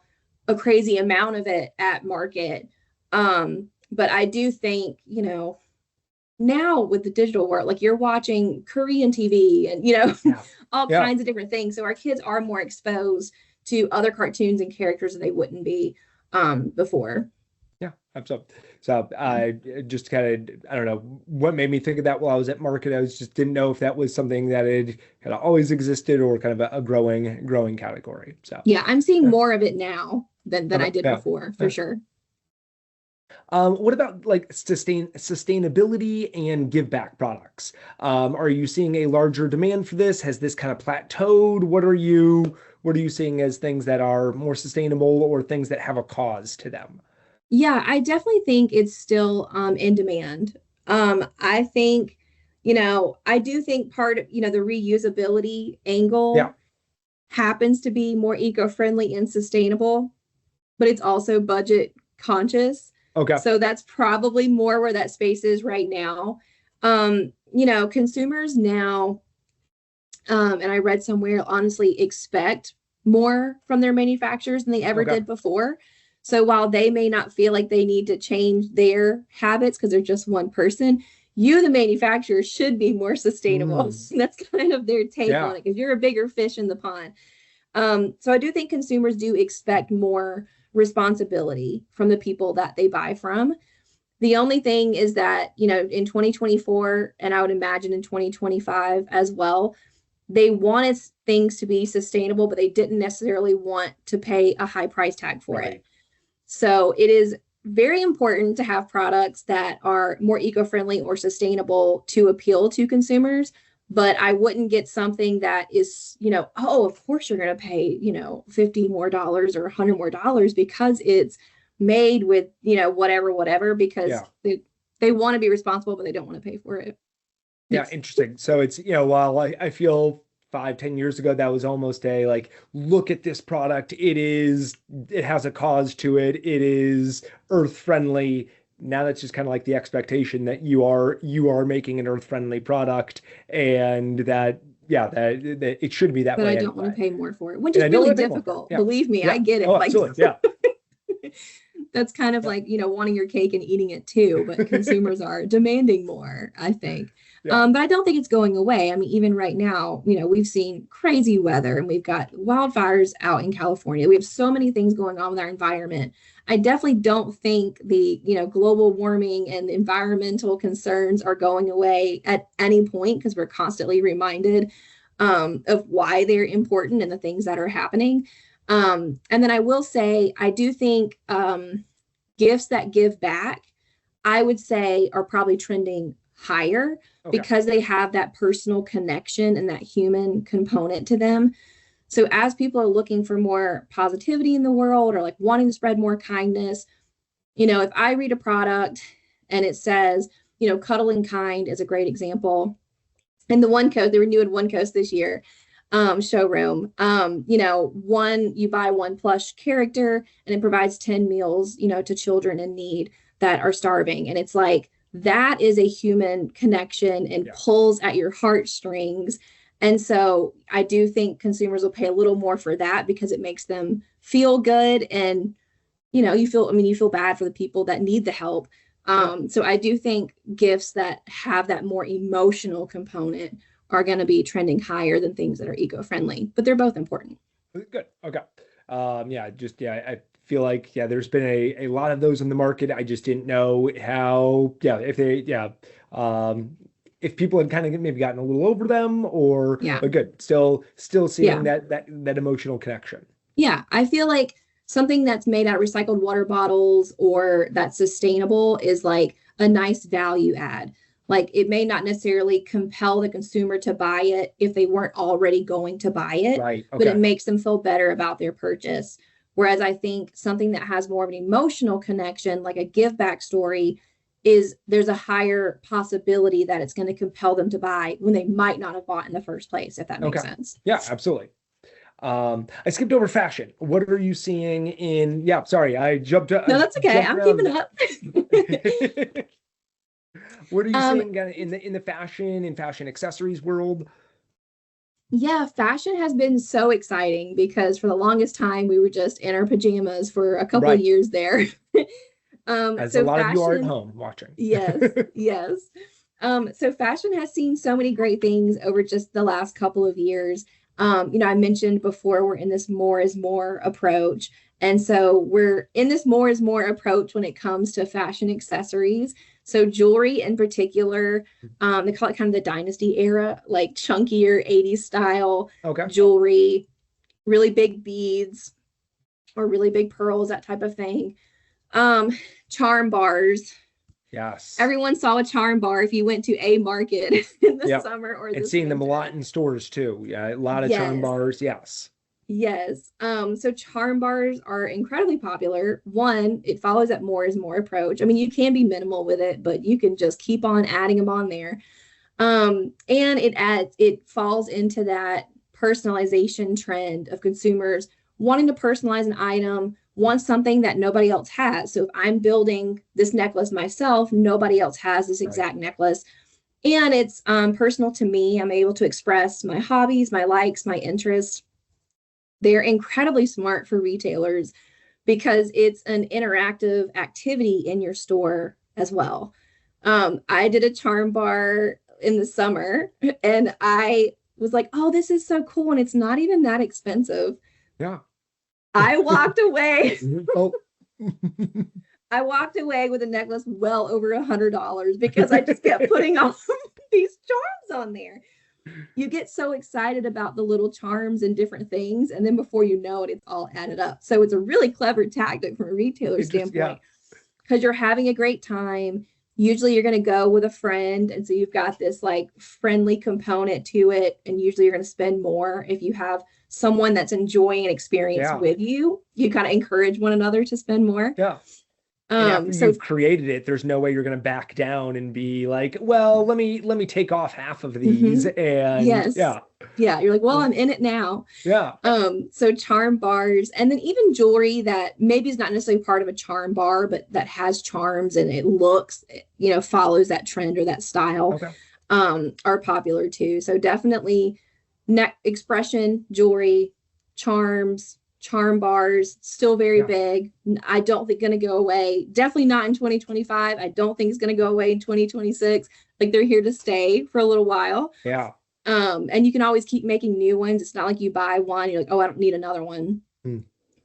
a crazy amount of it at market. But I do think, now with the digital world, like you're watching Korean TV and,
Yeah.
all
Yeah.
kinds of different things. So our kids are more exposed to other cartoons and characters that they wouldn't be before.
Yeah, absolutely. So I just kind of, I don't know what made me think of that while I was at market. I was just didn't know if that was something that had kind of always existed or kind of a growing category. So
Yeah, I'm seeing more of it now than
okay,
I did
yeah.
before, for sure.
What about like sustainability and give back products? Are you seeing a larger demand for this? Has this kind of plateaued? What are you seeing as things that are more sustainable or things that have a cause to them?
Yeah, I definitely think it's still in demand. I think, I do think part of, the reusability
Yeah.
angle happens to be more eco-friendly and sustainable, but it's also budget conscious.
Okay.
So that's probably more where that space is right now. Consumers now, and I read somewhere, honestly expect more from their manufacturers than they ever
Okay.
did before. So while they may not feel like they need to change their habits because they're just one person, you, the manufacturer, should be more sustainable. That's kind of their take
Yeah.
on it because you're a bigger fish in the pond. So I do think consumers do expect more responsibility from the people that they buy from. The only thing is that, in 2024, and I would imagine in 2025 as well, they wanted things to be sustainable, but they didn't necessarily want to pay a high price tag for it. So it is very important to have products that are more eco-friendly or sustainable to appeal to consumers. But I wouldn't get something that is, oh, of course you're going to pay, $50 more or $100 more because it's made with, whatever, because they want to be responsible, but they don't want to pay for it.
Yeah, interesting. So it's, while I feel 5-10 years ago, that was almost a like, look at this product. It has a cause to it. It is earth friendly. Now that's just kind of like the expectation that you are making an earth friendly product, and that it should be that
but
way.
But I don't want to pay more for it, which is really difficult. Believe me, I get it.
Oh, absolutely. Yeah.
That's kind of like, wanting your cake and eating it too, but consumers are demanding more, I think. But I don't think it's going away. I mean, even right now, we've seen crazy weather and we've got wildfires out in California. We have so many things going on with our environment. I definitely don't think the, global warming and environmental concerns are going away at any point, because we're constantly reminded of why they're important and the things that are happening. And then I will say, I do think gifts that give back, I would say, are probably trending higher because they have that personal connection and that human component to them. So as people are looking for more positivity in the world, or like wanting to spread more kindness, if I read a product and it says, Cuddle and Kind is a great example. And the renewed One Coast this year showroom, you buy one plush character and it provides 10 meals, to children in need that are starving. And it's like, that is a human connection and pulls at your heartstrings. And so I do think consumers will pay a little more for that because it makes them feel good. And, you feel bad for the people that need the help. So I do think gifts that have that more emotional component are going to be trending higher than things that are eco-friendly, but they're both important.
Good. Okay. I feel like, there's been a lot of those in the market. I just didn't know how, if people had kind of maybe gotten a little over them, but good. Still seeing that emotional connection.
Yeah. I feel like something that's made out of recycled water bottles or that's sustainable is like a nice value add. Like, it may not necessarily compel the consumer to buy it if they weren't already going to buy it,
right? Okay.
But it makes them feel better about their purchase. Whereas I think something that has more of an emotional connection, like a give back story, there's a higher possibility that it's going to compel them to buy when they might not have bought in the first place, if that makes sense.
Yeah, absolutely. I skipped over fashion. What are you seeing in? Yeah, sorry, I jumped. No,
that's okay. I'm keeping up.
What are you seeing in the fashion and fashion accessories world?
Yeah, fashion has been so exciting because for the longest time we were just in our pajamas for a couple of years there.
As a lot of you are at home watching.
Yes. So fashion has seen so many great things over just the last couple of years. I mentioned before, we're in this more is more approach. And so we're in this more is more approach when it comes to fashion accessories. So jewelry in particular, they call it kind of the dynasty era, like chunkier 80s style jewelry, really big beads or really big pearls, that type of thing. Charm bars.
Yes.
Everyone saw a charm bar if you went to a market in the summer or
and seeing them a lot in stores too. Yeah, a lot of charm bars. Yes.
Yes. So charm bars are incredibly popular. One, it follows that more is more approach. I mean, you can be minimal with it, but you can just keep on adding them on there. And it falls into that personalization trend of consumers wanting to personalize an item, want something that nobody else has. So if I'm building this necklace myself, nobody else has this exact necklace. And it's personal to me. I'm able to express my hobbies, my likes, my interests. They're incredibly smart for retailers because it's an interactive activity in your store as well. I did a charm bar in the summer and I was like, oh, this is so cool. And it's not even that expensive.
Yeah.
I walked away. I walked away with a necklace well over $100 because I just kept putting all these charms on there. You get so excited about the little charms and different things, and then before you know it, it's all added up. So it's a really clever tactic from a retailer standpoint, because you're having a great time. Usually you're going to go with a friend, and so you've got this like friendly component to it, and usually you're going to spend more if you have someone that's enjoying an experience with you. You kind of encourage one another to spend more.
And after you've created it, there's no way you're going to back down and be like, well, let me take off half of these. And
you're like, well, I'm in it now. So charm bars, and then even jewelry that maybe is not necessarily part of a charm bar, but that has charms and it looks, follows that trend or that style, are popular too. So definitely neck expression, jewelry, charms, charm bars, still very big. I don't think going to go away. Definitely not in 2025. I don't think it's going to go away in 2026. Like, they're here to stay for a little while. And you can always keep making new ones. It's not like you buy one, you're like, oh, I don't need another one.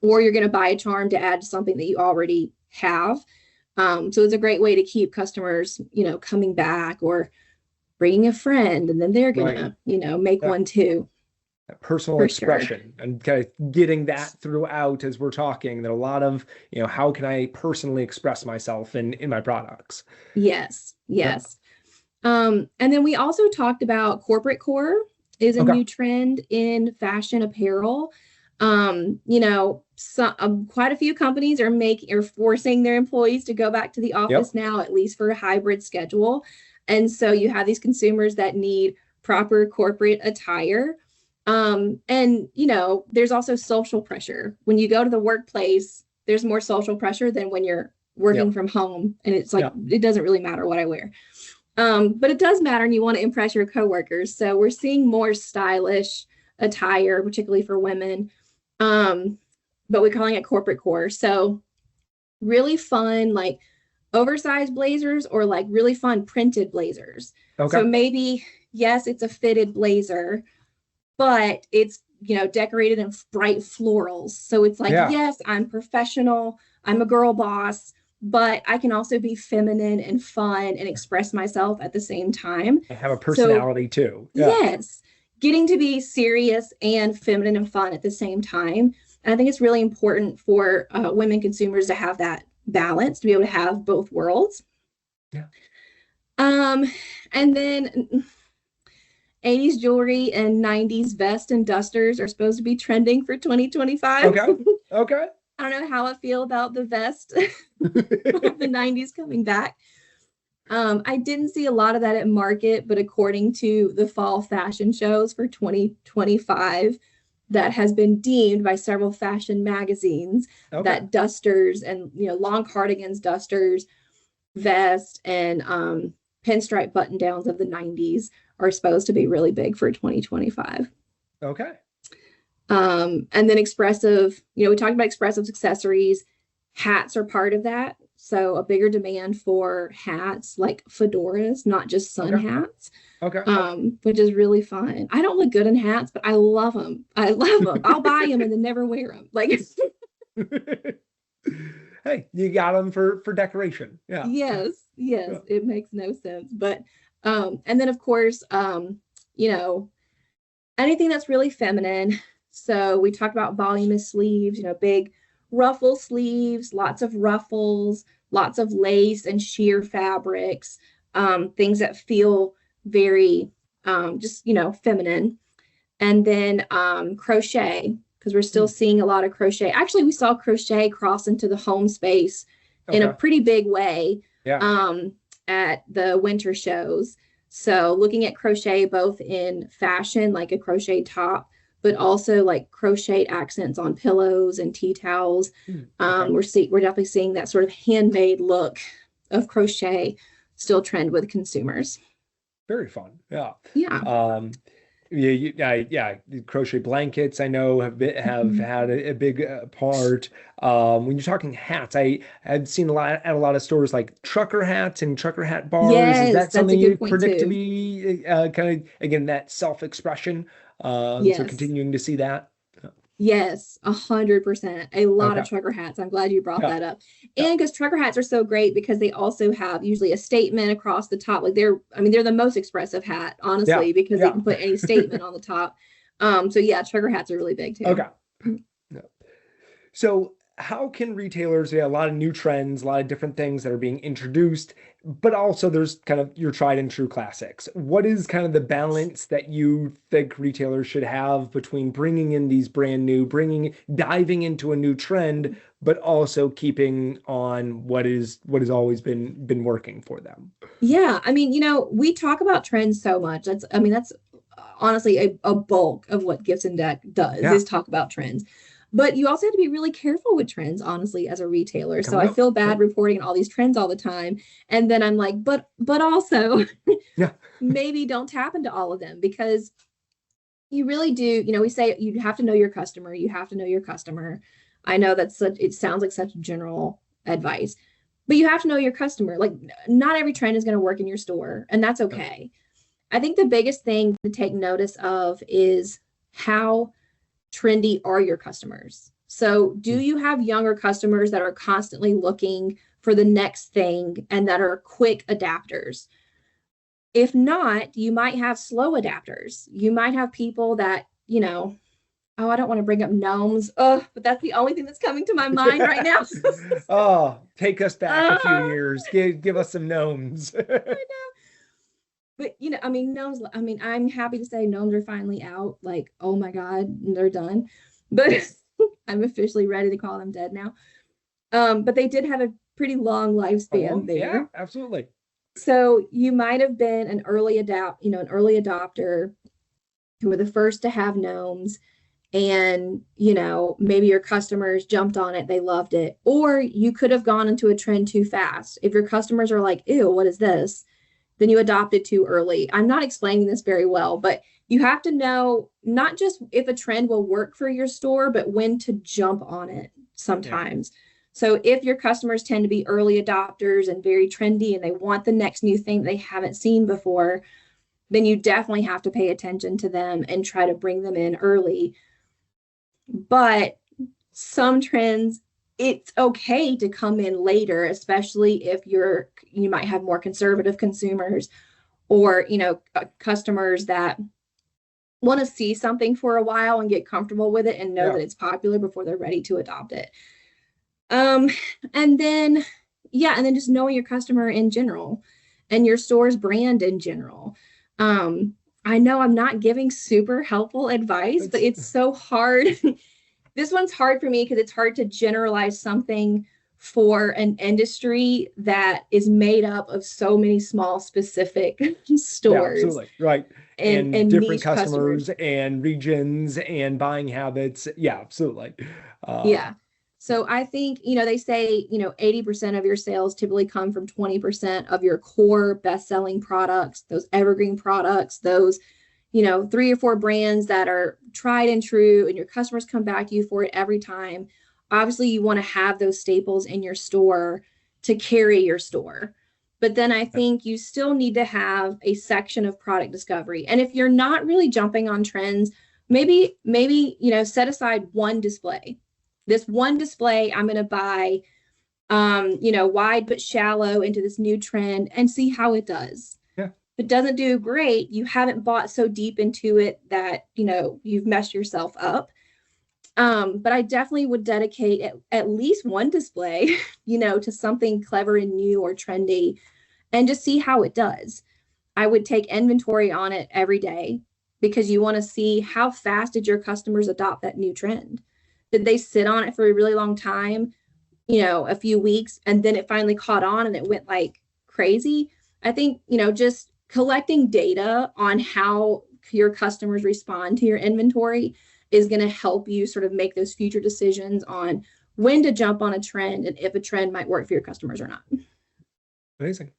Or you're going to buy a charm to add to something that you already have. So it's a great way to keep customers, coming back, or bringing a friend, and then they're going to, make one too.
Personal expression and kind of getting that throughout as we're talking, that a lot of, how can I personally express myself in my products?
Yes. And then we also talked about corporate core is a new trend in fashion apparel. Quite a few companies are forcing their employees to go back to the office now, at least for a hybrid schedule. And so you have these consumers that need proper corporate attire. There's also social pressure. When you go to the workplace, there's more social pressure than when you're working from home. And it's like, it doesn't really matter what I wear. But it does matter, and you want to impress your coworkers. So we're seeing more stylish attire, particularly for women. But we're calling it corporate core. So really fun, like oversized blazers, or like really fun printed blazers. So maybe, yes, it's a fitted blazer, but it's, decorated in bright florals. So it's like, yes, I'm professional, I'm a girl boss, but I can also be feminine and fun and express myself at the same time.
I have a personality too.
Yes. Getting to be serious and feminine and fun at the same time. And I think it's really important for women consumers to have that balance, to be able to have both worlds. And then 80s jewelry and 90s vests and dusters are supposed to be trending for 2025.
Okay.
I don't know how I feel about the vest of the 90s coming back. I didn't see a lot of that at market, but according to the fall fashion shows for 2025, that has been deemed by several fashion magazines that dusters and, long cardigans, dusters, vest, and pinstripe button downs of the 90s are supposed to be really big for 2025. And then expressive, we talked about expressive accessories. Hats are part of that. So a bigger demand for hats, like fedoras, not just sun hats, which is really fun. I don't look good in hats, but I love them. I'll buy them and then never wear them. Like,
hey, you got them for decoration.
Yes, it makes no sense. But and then of course, anything that's really feminine. So we talked about voluminous sleeves, big ruffle sleeves, lots of ruffles, lots of lace and sheer fabrics, things that feel very just, feminine. And then crochet, because we're still seeing a lot of crochet. Actually, we saw crochet cross into the home space in a pretty big way at the winter shows. So looking at crochet both in fashion, like a crochet top, but also like crochet accents on pillows and tea towels. We're definitely seeing that sort of handmade look of crochet still trend with consumers.
Very fun. Crochet blankets, I know, have had a big part. When you're talking hats, I have seen a lot of stores like trucker hats and trucker hat bars.
Yes,
is that something you predict
too.
to be kind of, again, that self-expression? So continuing to see that.
Yes, 100%. A lot of
Okay.
trucker hats. I'm glad you brought
Yeah.
that up.
Yeah.
And because trucker hats are so great because they also have usually a statement across the top. Like they're the most expressive hat,
Yeah.
honestly, because they
Yeah.
can put any statement on the top. So yeah, trucker hats are really big too.
Okay. Yeah. So, how can retailers, yeah, a lot of new trends, a lot of different things that are being introduced, but also there's kind of your tried and true classics. What is kind of the balance that you think retailers should have between bringing in these brand new, diving into a new trend, but also keeping on what has always been working for them?
Yeah, I mean, we talk about trends so much. That's honestly a bulk of what Gifts and Deck does
Yeah,
is talk about trends. But you also have to be really careful with trends, honestly, as a retailer. So
coming
I
up.
feel
Yeah.
bad reporting all these trends all the time. And then I'm like, but also
Yeah.
maybe don't tap into all of them because you really do, we say you have to know your customer, you have to know your customer. I know it sounds like such general advice, but you have to know your customer. Like not every trend is going to work in your store, and that's
Yeah.
okay. I think the biggest thing to take notice of is how trendy are your customers. So, do
Mm.
you have younger customers that are constantly looking for the next thing and that are quick adapters? If not, you might have slow adapters. You might have people that, oh, I don't want to bring up gnomes. Oh, but that's the only thing that's coming to my mind right now.
Oh, take us back a few
uh,
years. Give us some gnomes.
but I mean, gnomes, I mean, I'm happy to say gnomes are finally out. Like, oh my God, they're done. But I'm officially ready to call them dead now. But they did have a pretty long lifespan
Yeah,
there.
absolutely.
So you might have been an early adopter who were the first to have gnomes, and maybe your customers jumped on it, they loved it, or you could have gone into a trend too fast. If your customers are like, ew, what is this, then you adopted too early. I'm not explaining this very well, but you have to know not just if a trend will work for your store, but when to jump on it
Yeah.
sometimes. So if your customers tend to be early adopters and very trendy and they want the next new thing they haven't seen before, then you definitely have to pay attention to them and try to bring them in early. But some trends, it's okay to come in later, especially if you might have more conservative consumers or customers that want to see something for a while and get comfortable with it and know
Yeah.
that it's popular before they're ready to adopt it. um and then just knowing your customer in general and your store's brand in general. I know I'm not giving super helpful advice, but
It's
it's so hard. This one's hard for me because it's hard to generalize something for an industry that is made up of so many small specific
yeah,
stores
absolutely. Right.
and
And
and
different
niche customers.
customers and regions and buying habits. Yeah, absolutely. Um,
Yeah. So I think, they say, 80% of your sales typically come from 20% of your core best-selling products, those evergreen products, those, three or four brands that are tried and true, and your customers come back to you for it every time. Obviously, you want to have those staples in your store to carry your store. But then I
yeah.
think you still need to have a section of product discovery. And if you're not really jumping on trends, maybe, set aside one display. This one display I'm going to buy, wide but shallow into this new trend and see how it does.
Yeah.
If it doesn't do great, you haven't bought so deep into it that, you've messed yourself up. But I definitely would dedicate at least one display, to something clever and new or trendy and just see how it does. I would take inventory on it every day because you want to see how fast did your customers adopt that new trend. Did they sit on it for a really long time, a few weeks, and then it finally caught on and it went like crazy? I think, just collecting data on how your customers respond to your inventory is going to help you sort of make those future decisions on when to jump on a trend and if a trend might work for your customers or not.
Amazing.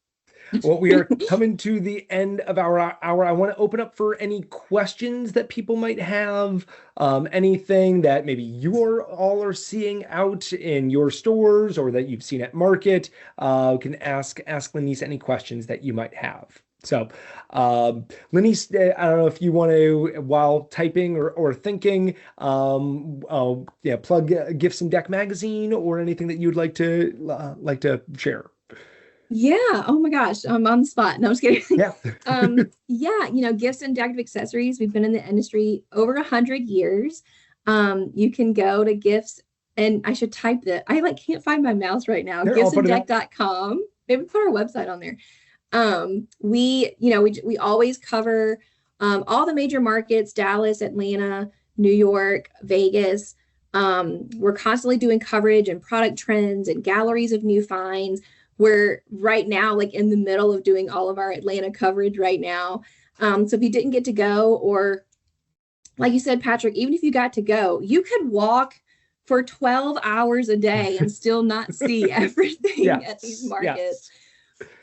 Well, we are coming to the end of our hour. I want to open up for any questions that people might have, anything that maybe you all are seeing out in your stores or that you've seen at market. Can ask Lenise any questions that you might have. So, Lenise, I don't know if you want to, while typing or thinking, yeah, plug Gifts and Deck magazine or anything that you'd like to share.
Yeah. Oh my gosh. I'm on the spot. No, I'm just kidding.
Yeah.
Yeah, Gifts and Decorative Accessories. We've been in the industry over 100 years. You can go to gifts, and I should type that. I like can't find my mouse right now.
Here, I'll put it up.
Giftsanddeck.com. Maybe put our website on there. We always cover all the major markets: Dallas, Atlanta, New York, Vegas. We're constantly doing coverage and product trends and galleries of new finds. We're right now like in the middle of doing all of our Atlanta coverage right now. So if you didn't get to go, or like you said, Patrick, even if you got to go, you could walk for 12 hours a day and still not see everything at these markets.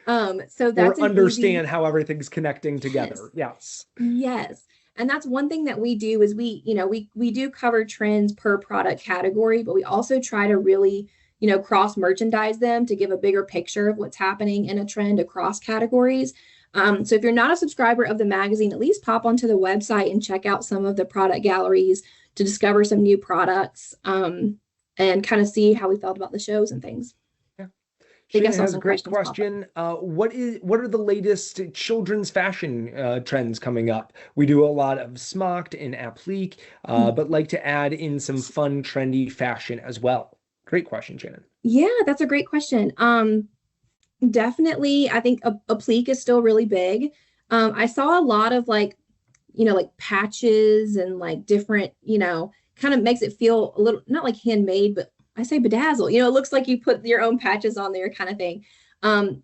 So that's
or understand how everything's connecting together. Yes.
And that's one thing that we do is we do cover trends per product category, but we also try to really cross merchandise them to give a bigger picture of what's happening in a trend across categories. So if you're not a subscriber of the magazine, at least pop onto the website and check out some of the product galleries to discover some new products, and kind of see how we felt about the shows and things.
Shannon has a great question. What are the latest children's fashion trends coming up? We do a lot of smocked and applique, but like to add in some fun, trendy fashion as well. Great question, Shannon.
Yeah, that's a great question. Definitely, I think applique is still really big. I saw a lot of like patches and like different, kind of makes it feel a little, not like handmade, but I say bedazzle. It looks like you put your own patches on there kind of thing.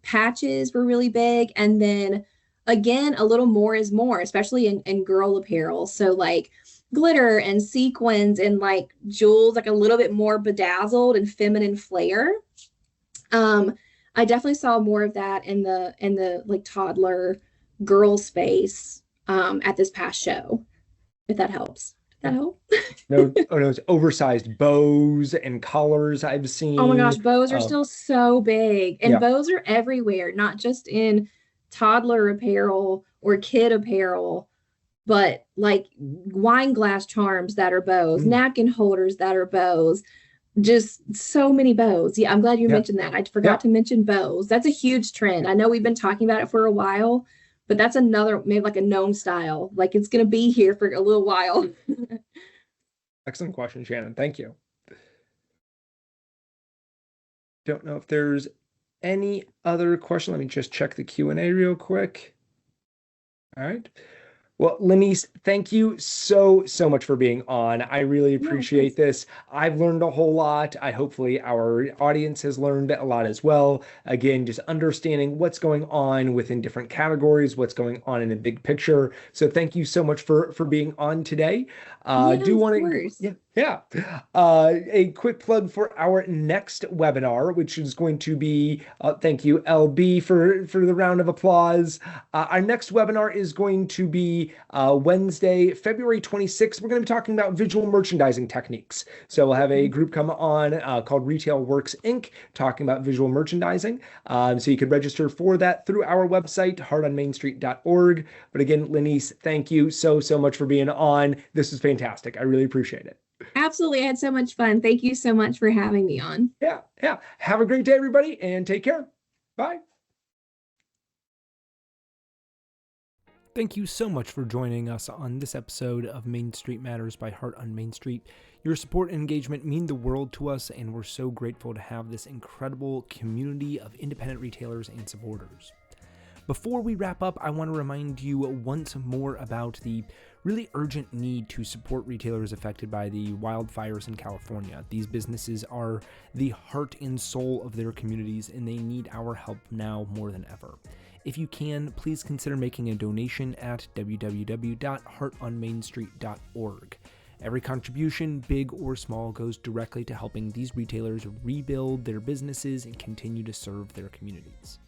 Patches were really big. And then again, a little more is more, especially in girl apparel. So like glitter and sequins and like jewels, like a little bit more bedazzled and feminine flair. I definitely saw more of that in the like toddler girl space at this past show, if that helps. Did that help?
No, it's oversized bows and collars I've seen.
Oh my gosh, bows are still so big. And bows are everywhere, not just in toddler apparel or kid apparel, but like wine glass charms that are bows, napkin holders that are bows, just so many bows. Yeah, I'm glad you mentioned that. I forgot to mention bows. That's a huge trend. I know we've been talking about it for a while, but that's another, maybe like a gnome style. Like it's going to be here for a little while.
Excellent question, Shannon. Thank you. Don't know if there's any other question. Let me just check the Q&A real quick. All right. Well, Lenise, thank you so much for being on. I really appreciate this. I've learned a whole lot. Hopefully our audience has learned a lot as well. Again, just understanding what's going on within different categories, what's going on in the big picture. So thank you so much for being on today. A quick plug for our next webinar, which is going to be, thank you, LB, for the round of applause. Our next webinar is going to be Wednesday, February 26th. We're going to be talking about visual merchandising techniques. So we'll have a group come on called Retail Works Inc., talking about visual merchandising. So you can register for that through our website, heartonmainstreet.org. But again, Lenise, thank you so much for being on. This is fantastic. I really appreciate it.
Absolutely. I had so much fun. Thank you so much for having me on.
Yeah. Have a great day, everybody, and take care. Bye.
Thank you so much for joining us on this episode of Main Street Matters by Heart on Main Street. Your support and engagement mean the world to us, and we're so grateful to have this incredible community of independent retailers and supporters. Before we wrap up, I want to remind you once more about the really urgent need to support retailers affected by the wildfires in California. These businesses are the heart and soul of their communities, and they need our help now more than ever. If you can, please consider making a donation at www.heartonmainstreet.org. Every contribution, big or small, goes directly to helping these retailers rebuild their businesses and continue to serve their communities.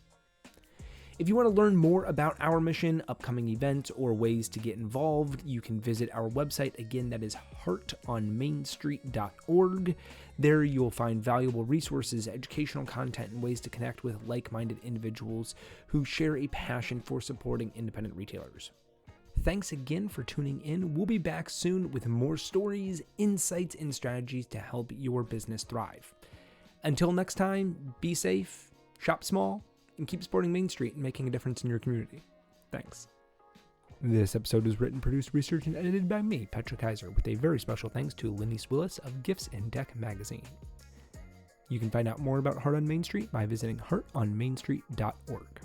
If you want to learn more about our mission, upcoming events, or ways to get involved, you can visit our website. Again, that is heartonmainstreet.org. There you'll find valuable resources, educational content, and ways to connect with like-minded individuals who share a passion for supporting independent retailers. Thanks again for tuning in. We'll be back soon with more stories, insights, and strategies to help your business thrive. Until next time, be safe, shop small, and keep supporting Main Street and making a difference in your community. Thanks. This episode was written, produced, researched, and edited by me, Patrick Keiser, with a very special thanks to Lenise Willis of Gifts and Dec magazine. You can find out more about Heart on Main Street by visiting heartonmainstreet.org.